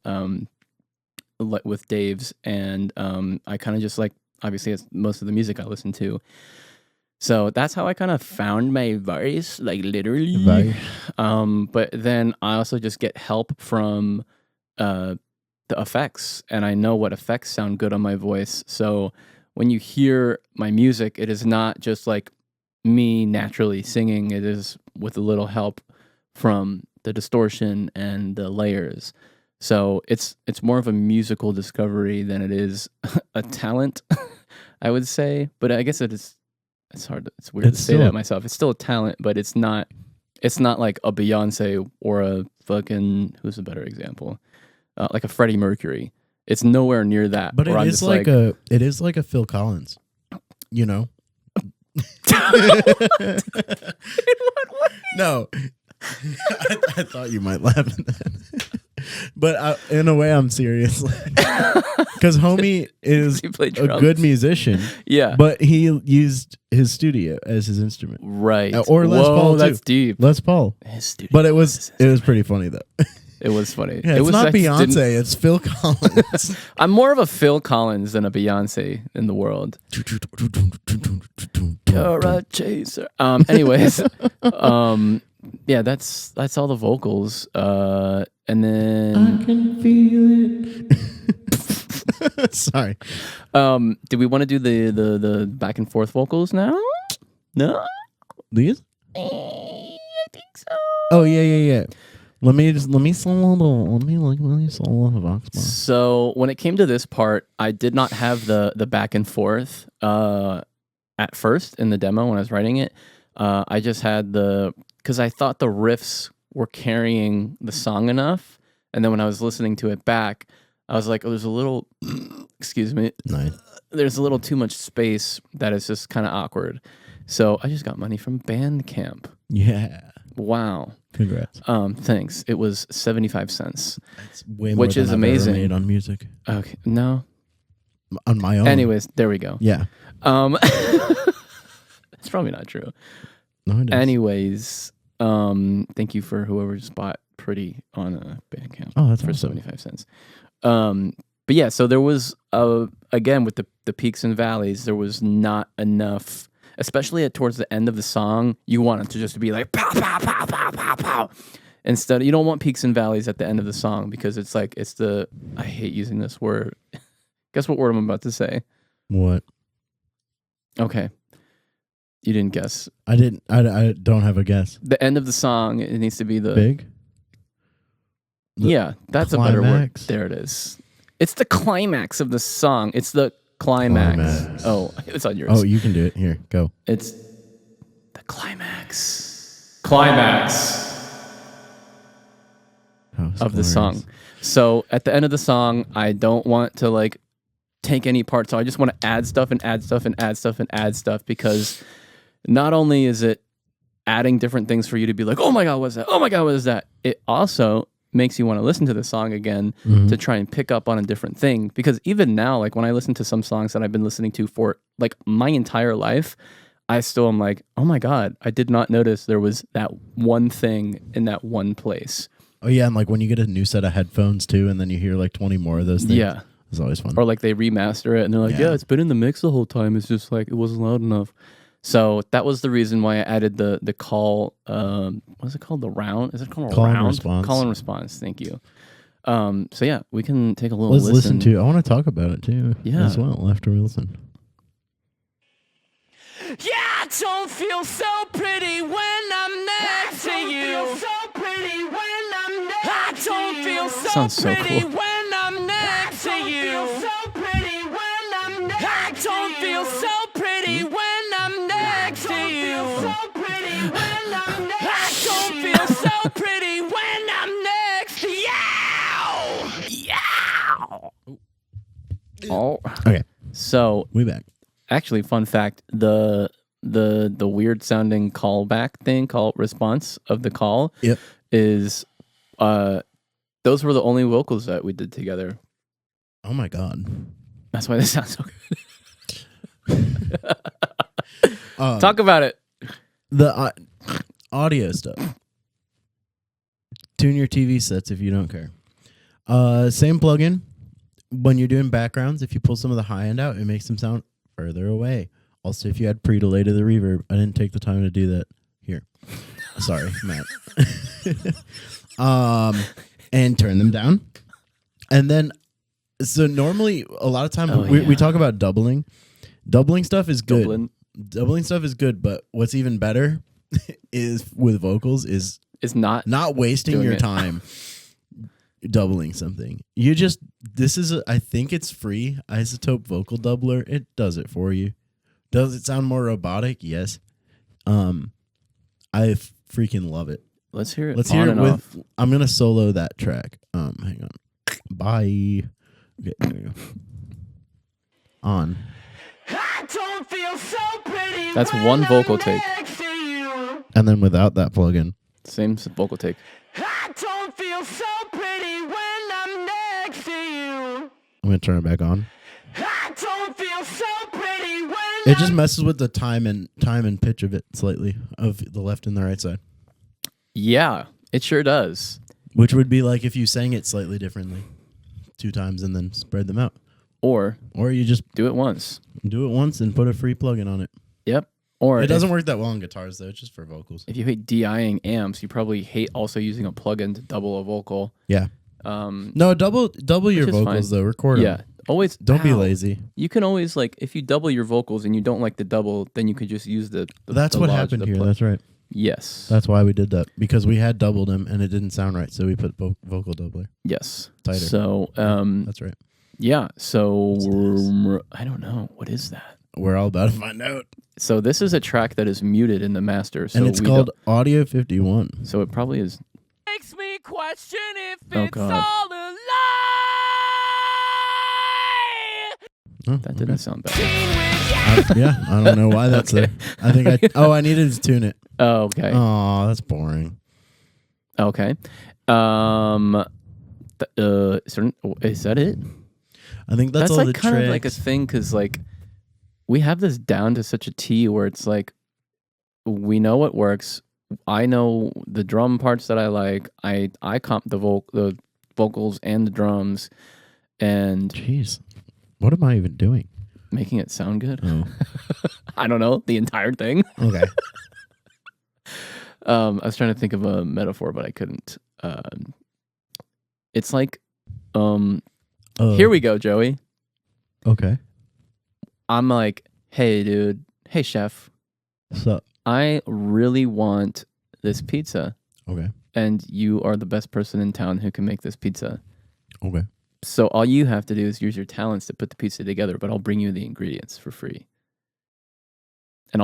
with Dave's. And I kind of just like, obviously it's most of the music I listen to. So that's how I kind of found my voice, like literally. But then I also just get help from the effects, and I know what effects sound good on my voice. So when you hear my music, it is not just like me naturally singing. It is with a little help from the distortion and the layers. So it's more of a musical discovery than it is a talent, I would say. But I guess it is it's hard. It's weird It's to say still that a- myself. It's still a talent, but it's not. It's not like a Beyonce or a fucking who's a better example, like a Freddie Mercury. It's nowhere near that. But where it I'm is just like it is like a Phil Collins, you know. No, I thought you might laugh at that, but in a way, I'm serious because homie is He played a drums. good musician. Yeah. But he used his studio as his instrument, Right. or Les Whoa, Paul too. that's deep. Les Paul. His studio But it is was his pretty funny though. It was funny. Yeah, it it's was not I didn't- Beyonce, it's Phil Collins. I'm more of a Phil Collins than a Beyonce in the world. You're a chaser. Anyways, yeah, that's all the vocals. And then can feel it. Sorry. do we want to do the back and forth vocals now? No, These? I think so. Oh yeah. Let me solo the Vox bar. So when it came to this part, I did not have the back and forth at first in the demo when I was writing it. I just had because I thought the riffs were carrying the song enough, and then when I was listening to it back, I was like, oh, there's a little, excuse me, Nice. there's a little too much space that is just kind of awkward. So I just got money from Bandcamp. Yeah. Wow. Congrats. Thanks. It was 75 cents. That's way more Which than is I've ever amazing. made on music. Okay. No. On my own. Anyways, there we go. Yeah. It's probably not true. No, it is. Anyways, thank you for whoever just bought Pretty on a Bandcamp Oh, that's for awesome. 75 cents. But yeah, so there was again with the peaks and valleys, there was not enough, especially towards the end of the song. You want it to just be like pow pow pow pow pow pow. Instead, you don't want peaks and valleys at the end of the song because it's like I hate using this word. Guess what word I'm about to say? What? Okay. You didn't guess. I didn't. I don't have a guess. The end of the song, it needs to be the Big. Yeah, that's a better word. climax? There it is. It's the climax of the song. It's the climax. Climax. Oh, it's on yours. Oh, you can do it. Here, go. It's the climax. Climax That was of the glorious. song. So at the end of the song, I don't want to like take any part. So I just want to add stuff and add stuff and add stuff and add stuff because not only is it adding different things for you to be like, oh my God, what's that? Oh my God, what is that? It also makes you want to listen to the song again to try and pick up on a different thing. Because even now, like when I listen to some songs that I've been listening to for like my entire life, I still am like, oh my God, I did not notice there was that one thing in that one place. Oh yeah, and like when you get a new set of headphones too, and then you hear like 20 more of those things. Yeah. It's always fun. Or like they remaster it and they're like, Yeah. yeah, it's been in the mix the whole time. It's just like it wasn't loud enough. So that was the reason why I added the call. What's it called? The round? Is it called a Call and round? response. Call and response. Thank you. So yeah, we can take a little Let's listen to. I want to talk about it too. Yeah. As well after we listen. Yeah, I don't feel so pretty when I'm next to you. I don't feel so Sounds so pretty cool. when I'm next to you. I don't feel so pretty when I'm next to you. I don't feel so pretty when I'm next to you. Yeah. Oh. Okay, So we back. actually, fun fact: the weird sounding callback thing, call response of the call, Yep. is those were the only vocals that we did together. Oh my God. That's why they sound so good. Um, Talk about it. the audio stuff. Tune your TV sets if you don't care. Same plugin. When you're doing backgrounds, if you pull some of the high end out, it makes them sound further away. Also, if you add pre-delay to the reverb, I didn't take the time to do that here. Sorry, Matt. And turn them down. And then, so normally, a lot of times, Oh, we yeah. talk about doubling. Doubling stuff is good. Dublin Doubling stuff is good, but what's even better is with vocals is is not. not wasting Doing your it. time doubling something. You just I think it's free. Isotope Vocal Doubler, it does it for you. Does it sound more robotic? Yes. I freaking love it. Let's hear it. Let's on hear it and with. off. I'm gonna solo that track. Hang on. Bye. Okay, there we go. On. I don't feel so pretty. That's when one vocal I'm take. next to you. And then without that plug-in. Same vocal take. I don't feel so pretty when I'm next to you. I'm gonna turn it back on. I don't feel so pretty when It just messes with the time and pitch of it slightly of the left and the right side. Yeah, it sure does. Which would be like if you sang it slightly differently 2 times and then spread them out. Or you just do it once. do it once and put a free plug-in on it. Yep. Or It doesn't work that well on guitars though. It's just for vocals. if you hate DIing amps, you probably hate also using a plugin to double a vocal. Yeah. No, double your is vocals fine. though. Record Yeah. them. Always Don't be Ow. lazy. You can always like if you double your vocals and you don't like the double, then you could just use the That's the what Log- happened the here. plug- That's right. Yes. That's why we did that because we had doubled them and it didn't sound right, so we put vocal doubler. Yes. Tighter. So That's right. yeah. So I don't know what is that. We're all about to find out. So this is a track that is muted in the master. So And it's we called Audio 51. don't- So it probably is. makes me question if Oh, it's God. all a lie. Oh, That didn't sound bad. yeah, I don't know why that's Okay. there. I think I needed to tune it. Oh, okay. Oh, that's boring. Okay. Is that it? I think that's all like the kind tricks. of like a thing because like we have this down to such a T where it's like we know what works. I know the drum parts that I like. I comp the vocals and the drums, and Jeez, what am I even doing? making it sound good. Oh, I don't know the entire thing. okay. I was trying to think of a metaphor, but I couldn't. It's like, here we go, Joey. Okay. I'm like, hey, dude. Hey, chef. So I really want this pizza, okay. and you are the best person in town who can make this pizza. Okay. So all you have to do is use your talents to put the pizza together, but I'll bring you the ingredients for free. And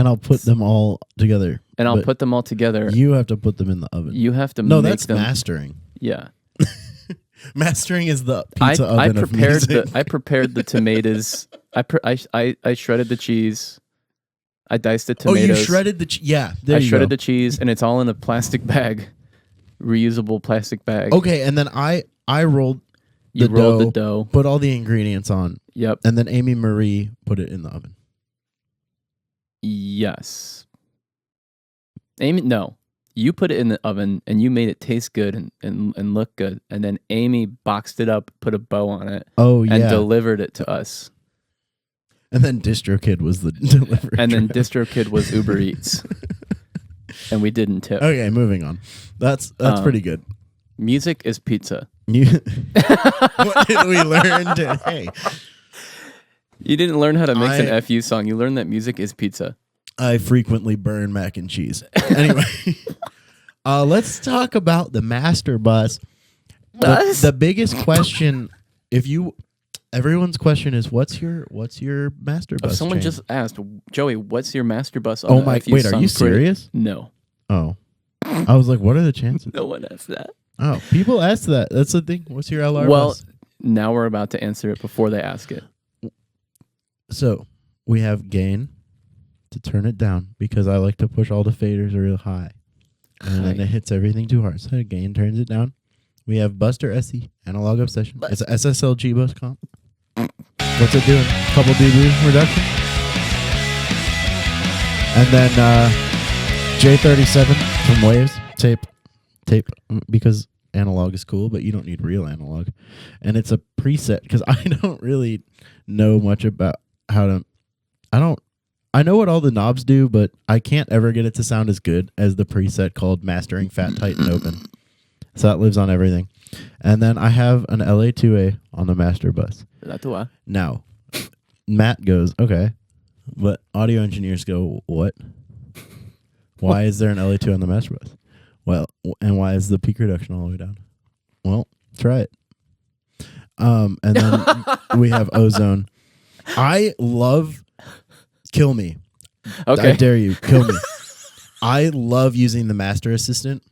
I'll put them all together. but put them all together. You have to put them in the oven. You have to no, make that's them. mastering. Yeah. Mastering is the pizza oven I of prepared music. I prepared the tomatoes. I shredded the cheese. I diced the Oh, tomatoes. you shredded the yeah. There I you shredded go. the cheese, and it's all in a plastic bag, reusable plastic bag. Okay, and then I rolled You the rolled dough, the dough. put all the ingredients on, Yep. and then Amy Marie put it in the oven. Yes. Amy, no. You put it in the oven and you made it taste good and look good. And then Amy boxed it up, put a bow on it, Oh yeah, and delivered it to us. and then DistroKid was the delivery. And then driver. DistroKid was Uber Eats. And we didn't tip. Okay, moving on. That's pretty good. Music is pizza. You, what did we learn today? You didn't learn how to mix an FU song. You learned that music is pizza. I frequently burn mac and cheese. Anyway, let's talk about the master bus. The biggest question, everyone's question is, what's your master bus? Someone chain? just asked, Joey, what's your master bus on Oh the my! FU Wait, are song you critic? serious? No. Oh, I was like, what are the chances? No one asked that. Oh, people ask that. That's the thing. What's your LR Well, bus? now we're about to answer it before they ask it. So we have gain to turn it down because I like to push all the faders real high. And then High. it hits everything too hard. So gain turns it down. We have Buster SE, analog obsession. It's a SSLG bus comp. What's it doing? Couple dB reduction. And then J37 from Waves. Tape. Because analog is cool, but you don't need real analog. And it's a preset because I don't really know much about how to... I know what all the knobs do, but I can't ever get it to sound as good as the preset called Mastering Fat, Tight, and Open. So that lives on everything. And then I have an LA2A on the master bus. Now, Matt goes, okay, but audio engineers go, what? Why is there an LA2 on the master bus? Well, and why is the peak reduction all the way down? Well, try it. And then we have Ozone. I love kill me. Okay. I dare you, kill me. I love using the Master Assistant,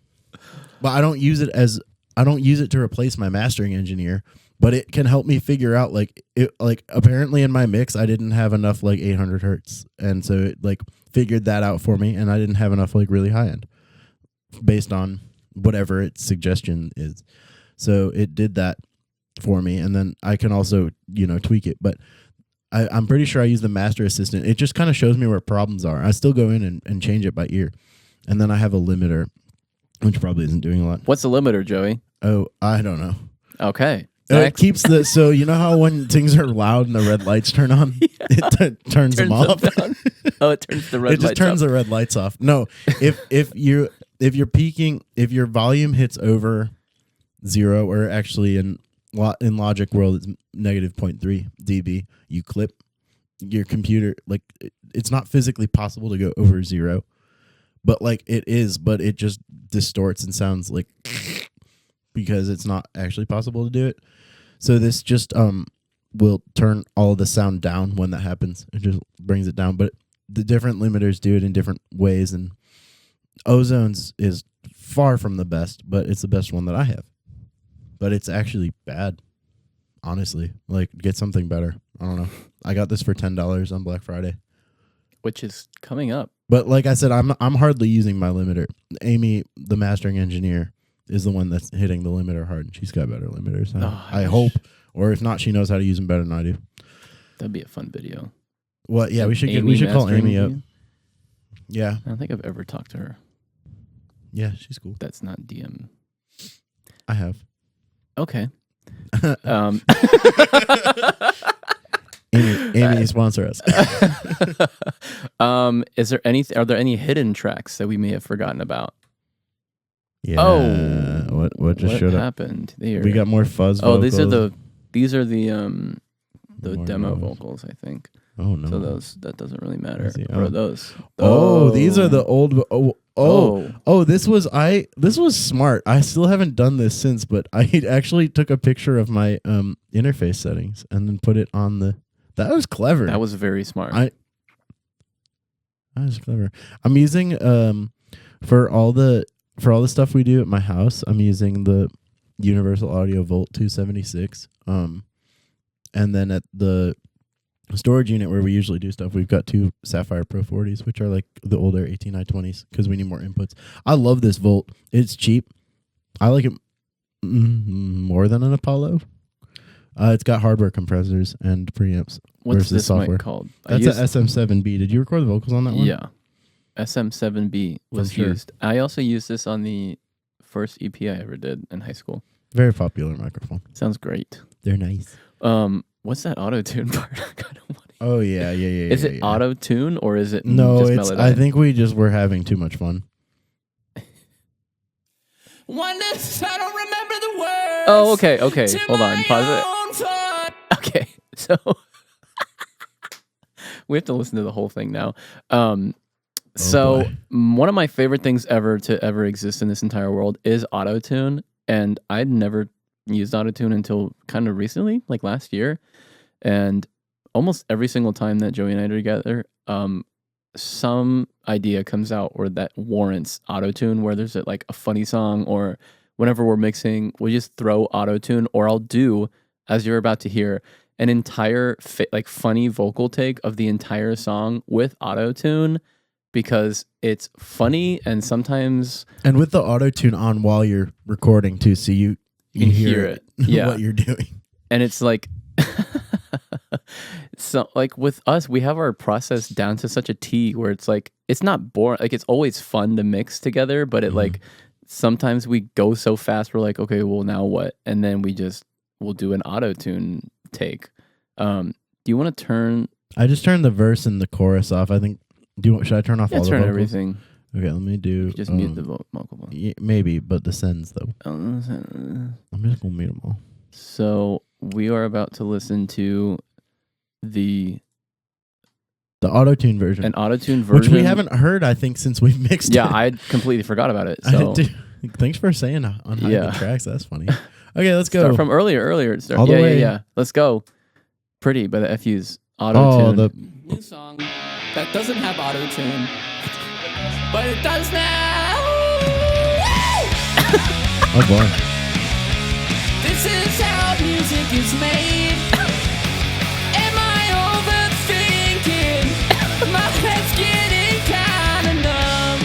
but I don't use it to replace my mastering engineer. But it can help me figure out apparently in my mix I didn't have enough 800 hertz, and so it figured that out for me, and I didn't have enough really high end based on whatever its suggestion is. So it did that for me, and then I can also tweak it. But I'm pretty sure I use the Master Assistant. It just kind of shows me where problems are. I still go in and change it by ear, and then I have a limiter, which probably isn't doing a lot. What's the limiter, Joey? Oh, I don't know. Okay. It keeps so you know how when things are loud and the red lights turn on, it turns them off. Oh, it turns the red. It just turns the red lights off. No, if you're peaking, if your volume hits over 0, or actually in Logic world it's negative 0.3 dB, you clip your computer. It's not physically possible to go over 0, but it is, but it just distorts and sounds because it's not actually possible to do it. So this just will turn all of the sound down when that happens. It just brings it down. But the different limiters do it in different ways, and Ozone's is far from the best, but it's the best one that I have. But it's actually bad, honestly. Get something better. I don't know. I got this for $10 on Black Friday, which is coming up. But like I said, I'm hardly using my limiter. Amy, the mastering engineer, is the one that's hitting the limiter hard, and she's got better limiters. I hope, or if not, she knows how to use them better than I do. That'd be a fun video. What? Yeah, we should call Amy up. Yeah, I don't think I've ever talked to her. Yeah, she's cool. That's not DM. I have. Okay. Amy, sponsor us. Is there are there any hidden tracks that we may have forgotten about? Yeah. Oh, what just showed up? Happened there? We got more fuzz. Oh, vocals. these are the demo vocals, I think. Oh no. So that doesn't really matter. Oh. Or those. Oh, these are the old. Oh, this was smart. I still haven't done this since, but I actually took a picture of my interface settings and then put it on the. That was clever. That was very smart. That was clever. I'm using for all the stuff we do at my house, I'm using the Universal Audio Volt 276. And then at the storage unit where we usually do stuff, we've got 2 Sapphire Pro 40s, which are the older 18i20s, because we need more inputs. I love this Volt. It's cheap. I like it more than an Apollo. It's got hardware compressors and preamps. What's this software mic called? That's a SM7B. Did you record the vocals on that one? Yeah. SM7B was used. I also used this on the first EP I ever did in high school. Very popular microphone. Sounds great. They're nice. What's that auto-tune part? Oh, yeah. Is it auto-tune or is it No, just it's. Melodyne? I think we just were having too much fun. Wonder if I don't remember the words. Oh, okay. Hold on. Pause it. Okay, so we have to listen to the whole thing now. So one of my favorite things to ever exist in this entire world is autotune, and I'd never used autotune until kind of recently, like last year. And almost every single time that Joey and I are together, some idea comes out or that warrants autotune, where there's a funny song, or whenever we're mixing, we just throw autotune, or I'll do, as you're about to hear, an entire funny vocal take of the entire song with autotune, because it's funny, and sometimes with the autotune on while you're recording too, so you can hear it. Yeah. What you're doing. And it's so with us, we have our process down to such a T where it's not boring. It's always fun to mix together, but it sometimes we go so fast, we're okay, well now what? And then we'll do an auto-tune take. Do you want to turn? I just turned the verse and the chorus off. I think. Should I turn off all the turn vocals? everything. Okay, let me do. Just mute the vocal one. Yeah, maybe, but the sends though. I'm just gonna mute them all. So we are about to listen to the auto-tune version. An auto-tune version. Which we haven't heard, I think, since we've mixed it. Yeah, I completely forgot about it. So thanks for saying on hiding tracks. That's funny. Okay, let's go. Start from earlier. All the way. Yeah. Let's go. Pretty by the FU's auto-tune. New song. that doesn't have autotune, but it does now. Oh boy. This is how music is made. Am I overthinking? My head's getting kinda numb.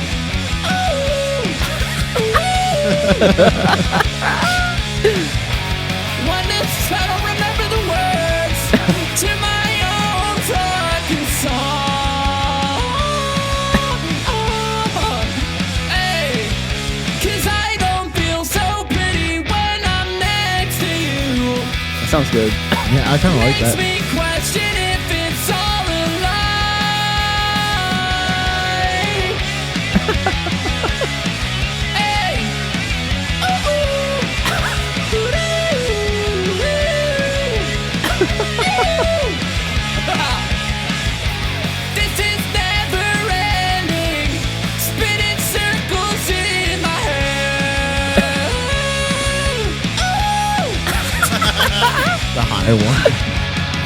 Wonders I don't remember the words to my own fucking song. Hey, 'cause I don't feel so pretty when I'm next to you. That sounds good. Yeah, I kind of like Makes that. me question if it's all a lie. Hey. This is never ending, spinning circles in my head. The higher one.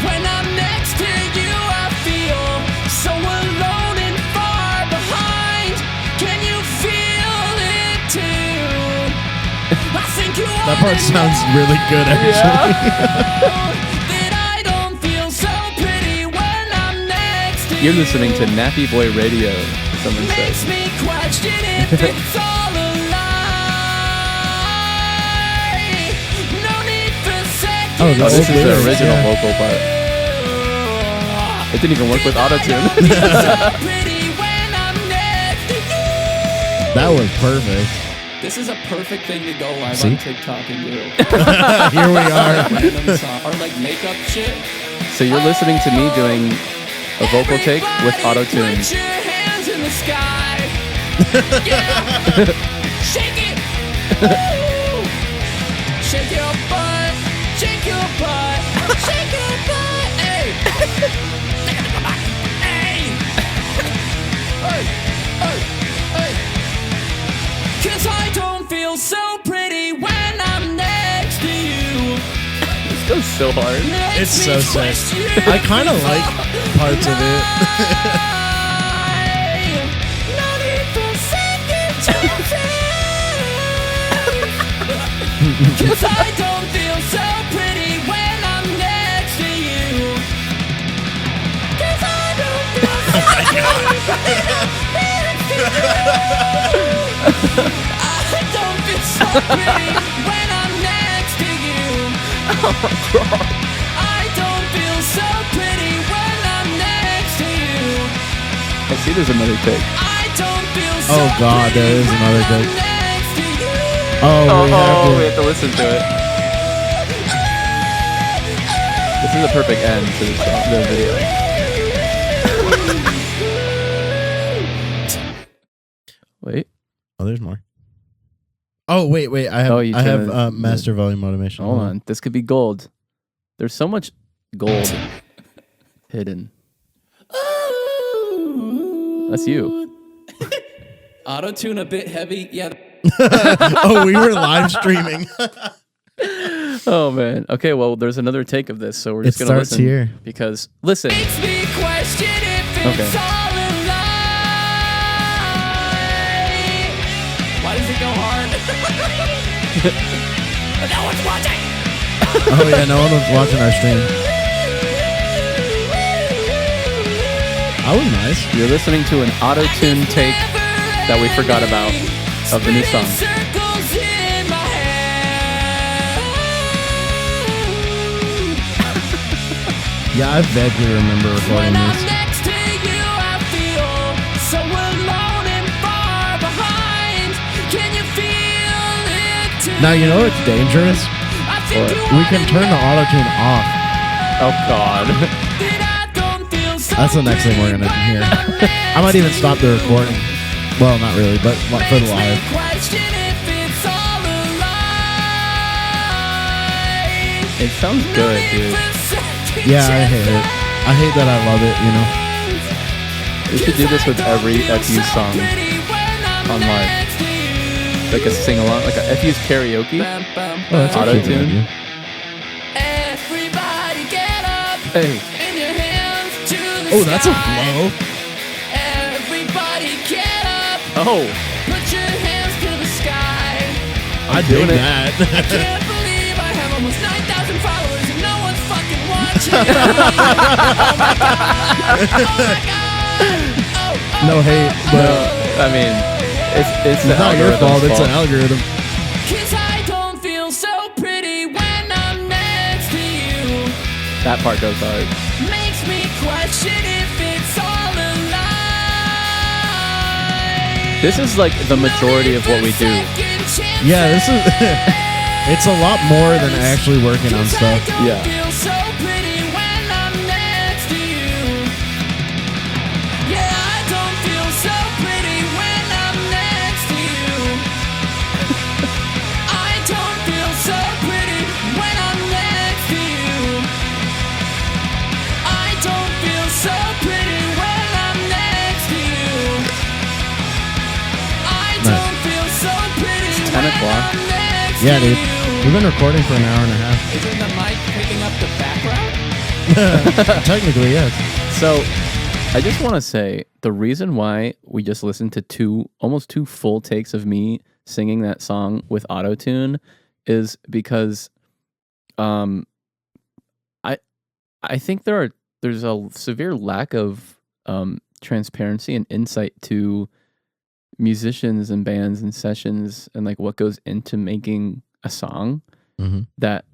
When I'm next to you, I feel so alone and far behind. Can you feel it too? I think you That part sounds really good, actually. that I don't feel so pretty when I'm next to you. You're listening to Nappy Boy Radio, someone Makes said. me question if it's all a lie. No need for second. Oh, Oh, this is the lyrics, original yeah. vocal part. It didn't even work with autotune. Pretty when I'm next to you. That was perfect. This is a perfect thing to go live See? on TikTok and do. Here we are. Random song or like makeup shit. So you're listening to me doing a vocal take with autotune. Put your hands in the sky. Yeah. Shake it. Woo. Shake your butt. Shake your butt. Shake your butt. Hey. Hey. Hey. Hey. Hey. 'Cause I don't feel so pretty when I'm next to you. This goes so hard. Makes It's me so sick. question I kind of if like it's parts of it. no need for second chances. 'Cause I don't feel so pretty when I'm next to you. 'Cause I don't feel so pretty when I'm next to you. I don't feel so pretty when I'm next to you. I don't feel so pretty when I'm next to you. I see there's another take. I don't feel so Oh, God, there pretty is when another I'm take. next to you. Oh, we Oh, we have have to listen to it. This is a perfect end to the song, the video. Wait. Oh, there's more. Oh, wait. I have Oh, you I have tuned it. master volume automation. Hold on. This could be gold. There's so much gold hidden. That's you. Auto-tune a bit heavy. Yeah. Oh, we were live streaming. Oh man. Okay, well, there's another take of this, so we're It just gonna starts listen here. because listen. Makes me question if Okay. it's all a lie. Why does it go hard? No one's watching. Oh yeah, no one was watching our stream. That was nice. You're listening to an auto-tune take that we forgot about of the new song. Circles in my head. Yeah, I vaguely remember recording When I'm this. next to you, I feel so alone and far behind. Can you feel it too? Now, you know it's dangerous? I think What? you We can turn the auto-tune off. Oh god. That's the next thing we're going to hear. I might even stop the recording. Well, not really, but for the live. It sounds good, dude. Yeah, I hate it. I hate that I love it, you know? We should do this with every FU song on live. Like a sing-along, like a FU's karaoke. Oh, that's actually a good Auto-tune? idea. Everybody get up Hey. in your hands to the Oh, that's a sky. flow. Oh, Put your hands to the sky. I doing dig it. that. Can't believe I have almost 9,000 followers and no one's fucking watching me. Oh my god. No hate, but I mean, it's it's not your fault. It's an algorithm. Cause I don't feel so pretty when I'm next to you. That part goes hard. Makes me question if it's all a lie. This is like the majority of what we do. Yeah, this is. It's a lot more than actually working on stuff. Yeah. Feel so pretty when I'm next to you. Yeah, I don't feel so pretty when I'm next to you. I don't feel so pretty when I'm next to you. I don't feel so pretty when I'm next to you. I don't feel so pretty It's 10 when o'clock. I'm next Yeah, to dude. you. We've been recording for an hour and a half. Isn't the mic picking up the background? Technically, yes. So, I just want to say the reason why we just listened to almost two full takes of me singing that song with autotune is because I think there's a severe lack of transparency and insight to musicians and bands and sessions and like what goes into making a song Mm-hmm. that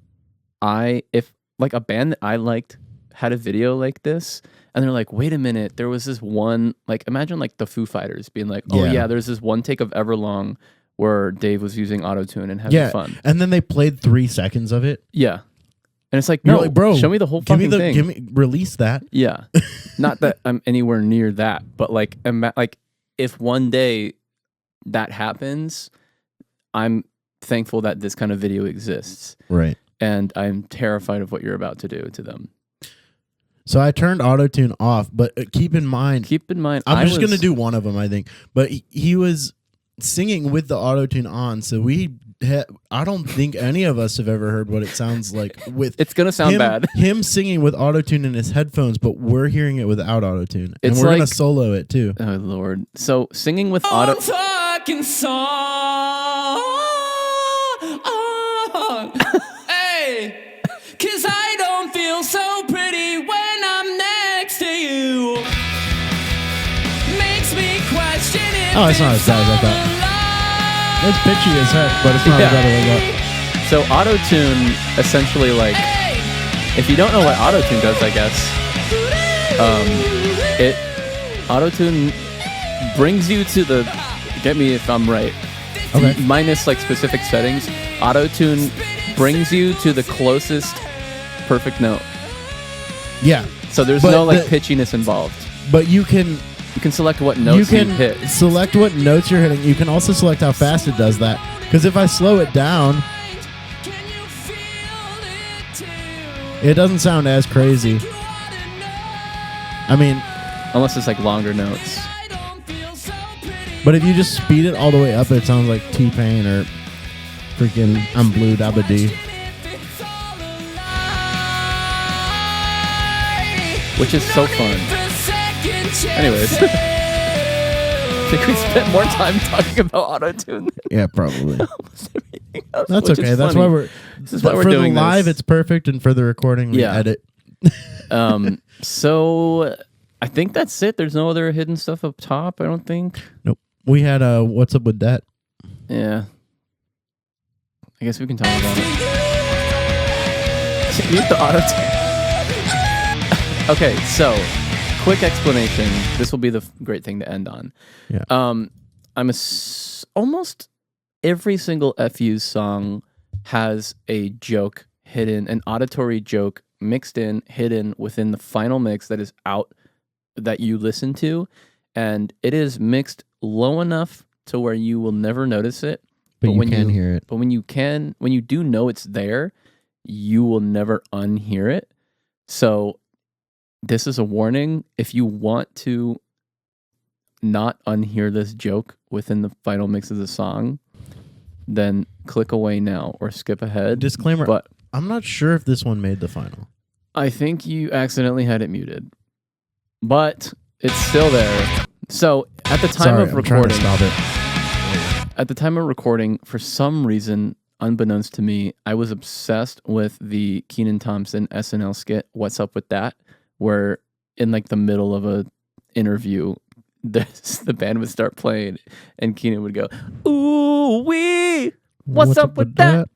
if like a band that I liked had a video like this and they're like, wait a minute, there was this one, like imagine like the Foo Fighters being like, oh Yeah. yeah, there's this one take of Everlong where Dave was using autotune and having Yeah, fun. and then they played 3 seconds of it. Yeah. And it's like, You're no, like, bro, show me the whole Give me fucking thing. release that. Yeah. Not that I'm anywhere near that, but like, like if one day that happens, I'm thankful that this kind of video exists. Right. And I'm terrified of what you're about to do to them. So I turned autotune off, but keep in mind, I'm just going to do one of them, I think. But he was singing with the autotune on, so I don't think any of us have ever heard what it sounds like with It's going to sound bad. Him singing with autotune in his headphones, but we're hearing it without autotune. And It's we're like- going to solo it too. Oh, Lord. So singing with I'm auto... talking song. Hey, cause I don't feel so pretty when I'm next to you. Makes me question if Oh, it's not as bad as I thought. It's pitchy as heck, but it's not Yeah. as bad as I thought. So autotune, essentially like... If you don't know what autotune does, I guess... Autotune brings you to the... Get me if I'm right. Okay. Minus like specific settings, autotune brings you to the closest perfect note. Yeah, So there's But no like the- pitchiness involved. but you can You can select what notes you hit. select what notes you're hitting. You can also select how fast it does that. Because if I slow it down, it doesn't sound as crazy. I mean, Unless it's like longer notes. but if you just speed it all the way up, it sounds like T-Pain or freaking I'm Blue Dabba D. Which is so fun. Anyways. I think we spent more time talking about autotune than Yeah, probably. almost everything else. That's which is okay. That's funny. why we're. This is why we're for doing the live, this. it's perfect, and for the recording, we Yeah. edit. So I think that's it. There's no other hidden stuff up top, I don't think. Nope. We had what's up with that? Yeah. I guess we can talk about it. Mute the auto-tune. Okay, so quick explanation. This will be the great thing to end on. Yeah. Almost every single FU song has a joke hidden, an auditory joke mixed in, hidden within the final mix that is out that you listen to, and it is mixed low enough to where you will never notice it. But you when can hear it. But when you do know it's there, you will never unhear it. So this is a warning. If you want to not unhear this joke within the final mix of the song, then click away now or skip ahead. Disclaimer. But I'm not sure if this one made the final. I think you accidentally had it muted. But it's still there. So at the time Sorry, of I'm trying to recording, stop it. at the time of recording, for some reason, unbeknownst to me, I was obsessed with the Kenan Thompson SNL skit, What's Up With That? Where in like the middle of a interview, the band would start playing and Kenan would go, ooh wee, what's up with that?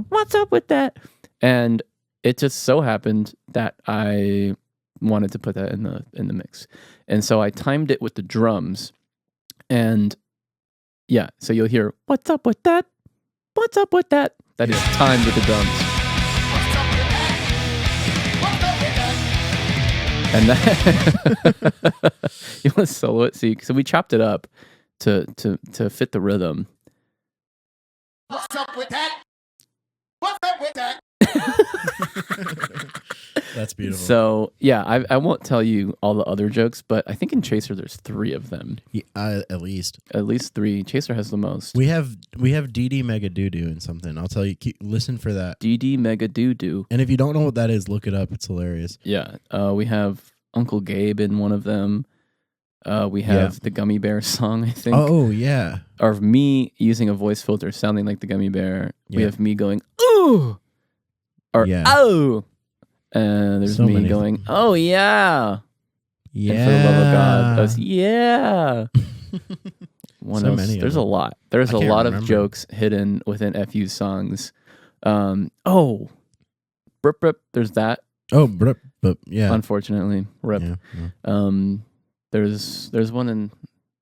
What's up with that? And it just so happened that I wanted to put that in the mix. And so I timed it with the drums. And yeah, so you'll hear, what's up with that? What's up with that? That is timed with the drums. And that you want to solo it? See, so we chopped it up to fit the rhythm. What's up with that? What's up with that? That's beautiful. So yeah, I won't tell you all the other jokes, but I think in Chaser there's 3 of them. Yeah, at least 3. Chaser has the most. we have DD Mega Doo Doo and something. I'll tell you. Listen for that. DD Mega Doo Doo. And if you don't know what that is, look it up. It's hilarious. Yeah, we have Uncle Gabe in one of them. We have the Gummy Bear song, I think. Oh yeah. Or me using a voice filter sounding like the Gummy Bear. We Yeah. have me going, ooh! Or, Yeah. oh! And there's So me many. going, oh, yeah! Yeah. And for the love of God, goes, yeah! One So else. many of There's a them. lot. There's I a can't lot of remember. jokes hidden within FU songs. Brip, brip, there's that, Oh, but yeah. unfortunately. Rip. Yeah. There's one in,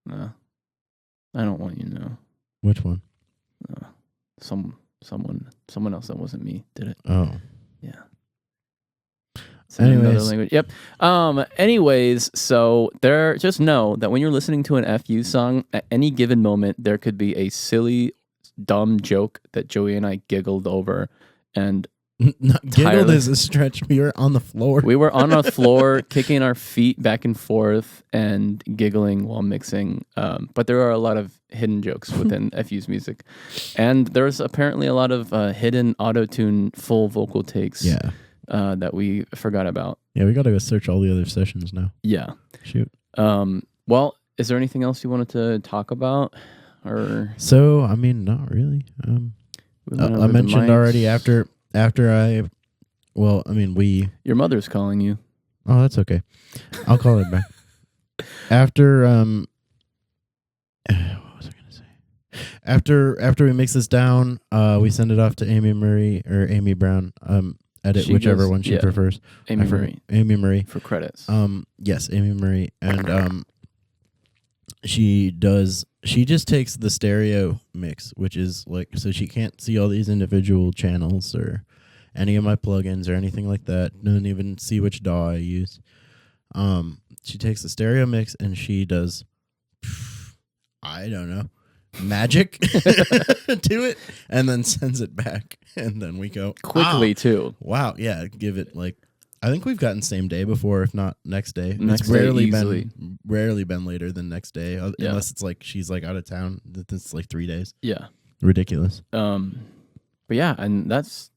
I don't want you to know. Which one? Someone else that wasn't me did it. Oh. Yeah. It's in another Anyways. language. Yep. Anyways, so just know that when you're listening to an FU song, at any given moment, there could be a silly, dumb joke that Joey and I giggled over, and Giggled Tireless. is a stretch. We were on the floor. we were on the floor kicking our feet back and forth and giggling while mixing. But there are a lot of hidden jokes within FU's music, and there's apparently a lot of hidden auto-tune full vocal takes. Yeah. That we forgot about. Yeah, we got to go search all the other sessions now. Yeah. Shoot. Well, is there anything else you wanted to talk about? Or So, I mean, not really. we went I over the mentioned mics? already after we. Your mother's calling you. Oh, that's okay. I'll call her back. After what was I gonna say? After we mix this down, we send it off to Amy Murray or Amy Brown. Edit She whichever goes- one she yeah. prefers. Amy I forget- Murray Amy Murray. for credits. Yes, Amy Murray, and she just takes the stereo mix, which is like, so she can't see all these individual channels or any of my plugins or anything like that. Doesn't even see which DAW I use. She takes the stereo mix and she does, I don't know, magic to it, and then sends it back, and then we go Quickly, "Ah, too. wow, yeah, give it like, I think we've gotten same day before, if not next day. Next It's day rarely easily. been later than next day, Yeah. unless it's like she's like out of town. It's like 3 days. Yeah. Ridiculous. But yeah, and that's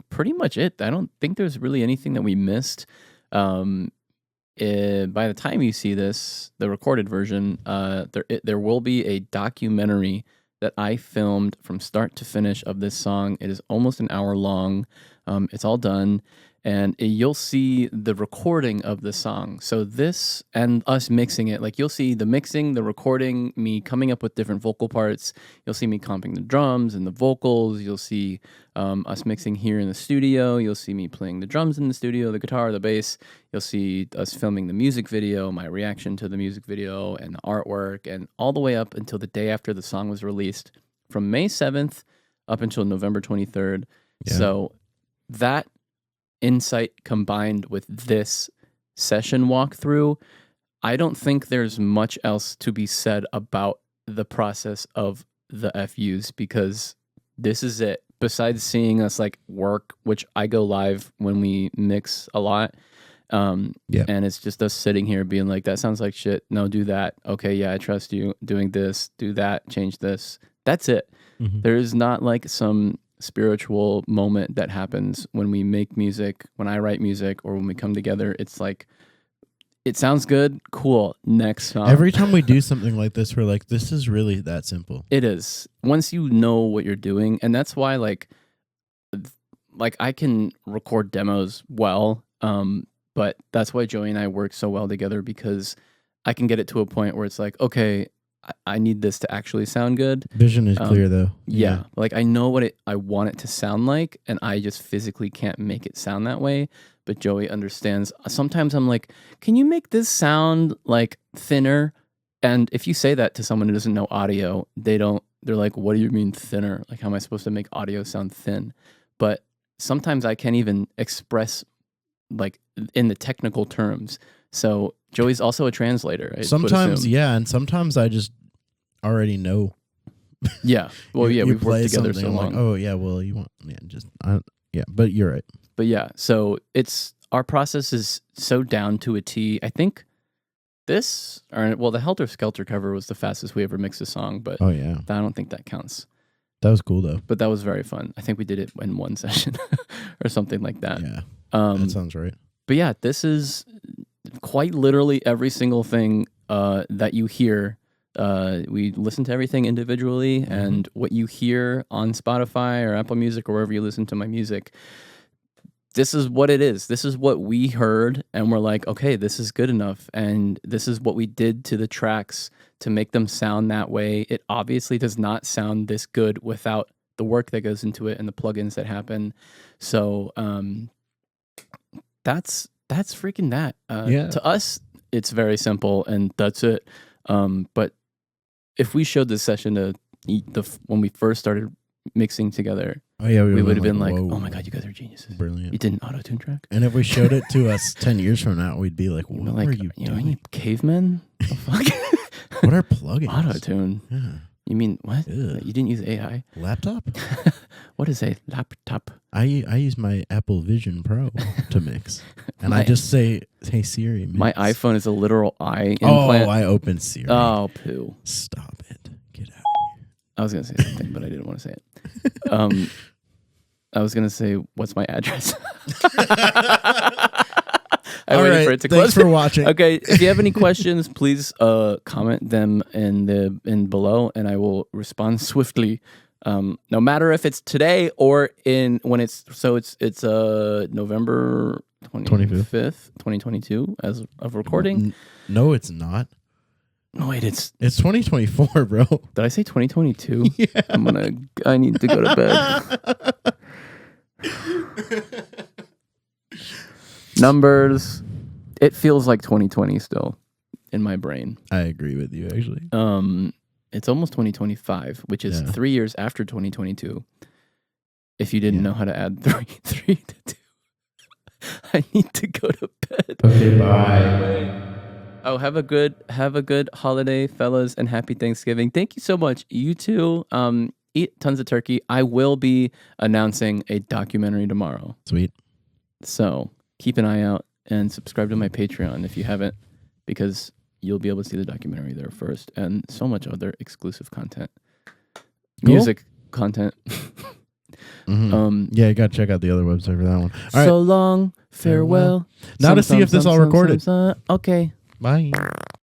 pretty much it. I don't think there's really anything that we missed. By the time you see this, the recorded version, there will be a documentary that I filmed from start to finish of this song. It is almost an hour long. It's all done. And you'll see the recording of the song. So this and us mixing it, like you'll see the mixing, the recording, me coming up with different vocal parts. You'll see me comping the drums and the vocals. You'll see us mixing here in the studio. You'll see me playing the drums in the studio, the guitar, the bass. You'll see us filming the music video, my reaction to the music video and the artwork, and all the way up until the day after the song was released, from May 7th up until November 23rd. Yeah. So that insight combined with this session walkthrough, I don't think there's much else to be said about the process of the FUs, because this is it. Besides seeing us like work, which I go live when we mix a lot. And it's just us sitting here being like, that sounds like shit. No, do that. Okay, yeah, I trust you. Doing this, do that, change this. That's it. Mhm. There is not like some spiritual moment that happens when we make music, when I write music, or when we come together. It's like it sounds good. Cool. Next song. Every time we do something like this, we're like, this is really that simple. It is. Once you know what you're doing, and that's why like I can record demos well, but that's why Joey and I work so well together, because I can get it to a point where it's like, okay, I need this to actually sound good. Vision is clear though. Yeah. Like I know what I want it to sound like, and I just physically can't make it sound that way. But Joey understands. Sometimes I'm like, can you make this sound like thinner? And if you say that to someone who doesn't know audio, they're like, what do you mean thinner? Like, how am I supposed to make audio sound thin? But sometimes I can't even express like in the technical terms. So Joey's also a translator. Sometimes, yeah, and sometimes I just already know. Yeah. Well, yeah, we've worked together so I'm long. like, oh yeah, well you want, yeah, but you're right. But yeah, so our process is so down to a T. I think the Helter Skelter cover was the fastest we ever mixed a song, but oh yeah, I don't think that counts. That was cool though. But that was very fun. I think we did it in one session or something like that. Yeah, that sounds right. But yeah, this is quite literally every single thing that you hear. We listen to everything individually, and what you hear on Spotify or Apple Music or wherever you listen to my music, this is what it is. This is what we heard, and we're like, okay, this is good enough. And this is what we did to the tracks to make them sound that way. It obviously does not sound this good without the work that goes into it and the plugins that happen. So that's freaking that. To us, it's very simple, and that's it. But if we showed this session to when we first started mixing together, we would have been like, oh my God, you guys are geniuses. Brilliant. You did an auto-tune track? And if we showed it to us 10 years from now, we'd be like, what like, are you doing? Any cavemen? The fuck? What are plugins? Auto-tune. Yeah. You mean what? Ugh. You didn't use AI? Laptop? What is a laptop? I use my Apple Vision Pro to mix. And I just say, hey Siri, mix. My iPhone is a literal eye implant. Oh, I opened Siri. Oh, poo. Stop it. Get out of here. I was going to say something, but I didn't want to say it. I was going to say, what's my address? I waited for it to close. Thanks for watching. Okay, if you have any questions, please comment them in below, and I will respond swiftly. No matter if it's today or when it's November 25th, 2022 as of recording. No, it's not. No, wait, it's 2024, bro. Did I say 2022? Yeah. I need to go to bed. Numbers. It feels like 2020 still in my brain. I agree with you, actually. It's almost 2025, which is 3 years after 2022. If you didn't know how to add three to 2. I need to go to bed. Okay, bye. Oh, have a good holiday, fellas, and happy Thanksgiving. Thank you so much. You too. Eat tons of turkey. I will be announcing a documentary tomorrow. Sweet. So keep an eye out and subscribe to my Patreon if you haven't, because you'll be able to see the documentary there first, and so much other exclusive content, music content. Yeah, you gotta check out the other website for that one. So long, farewell. Now to see if this all recorded. Okay. Bye.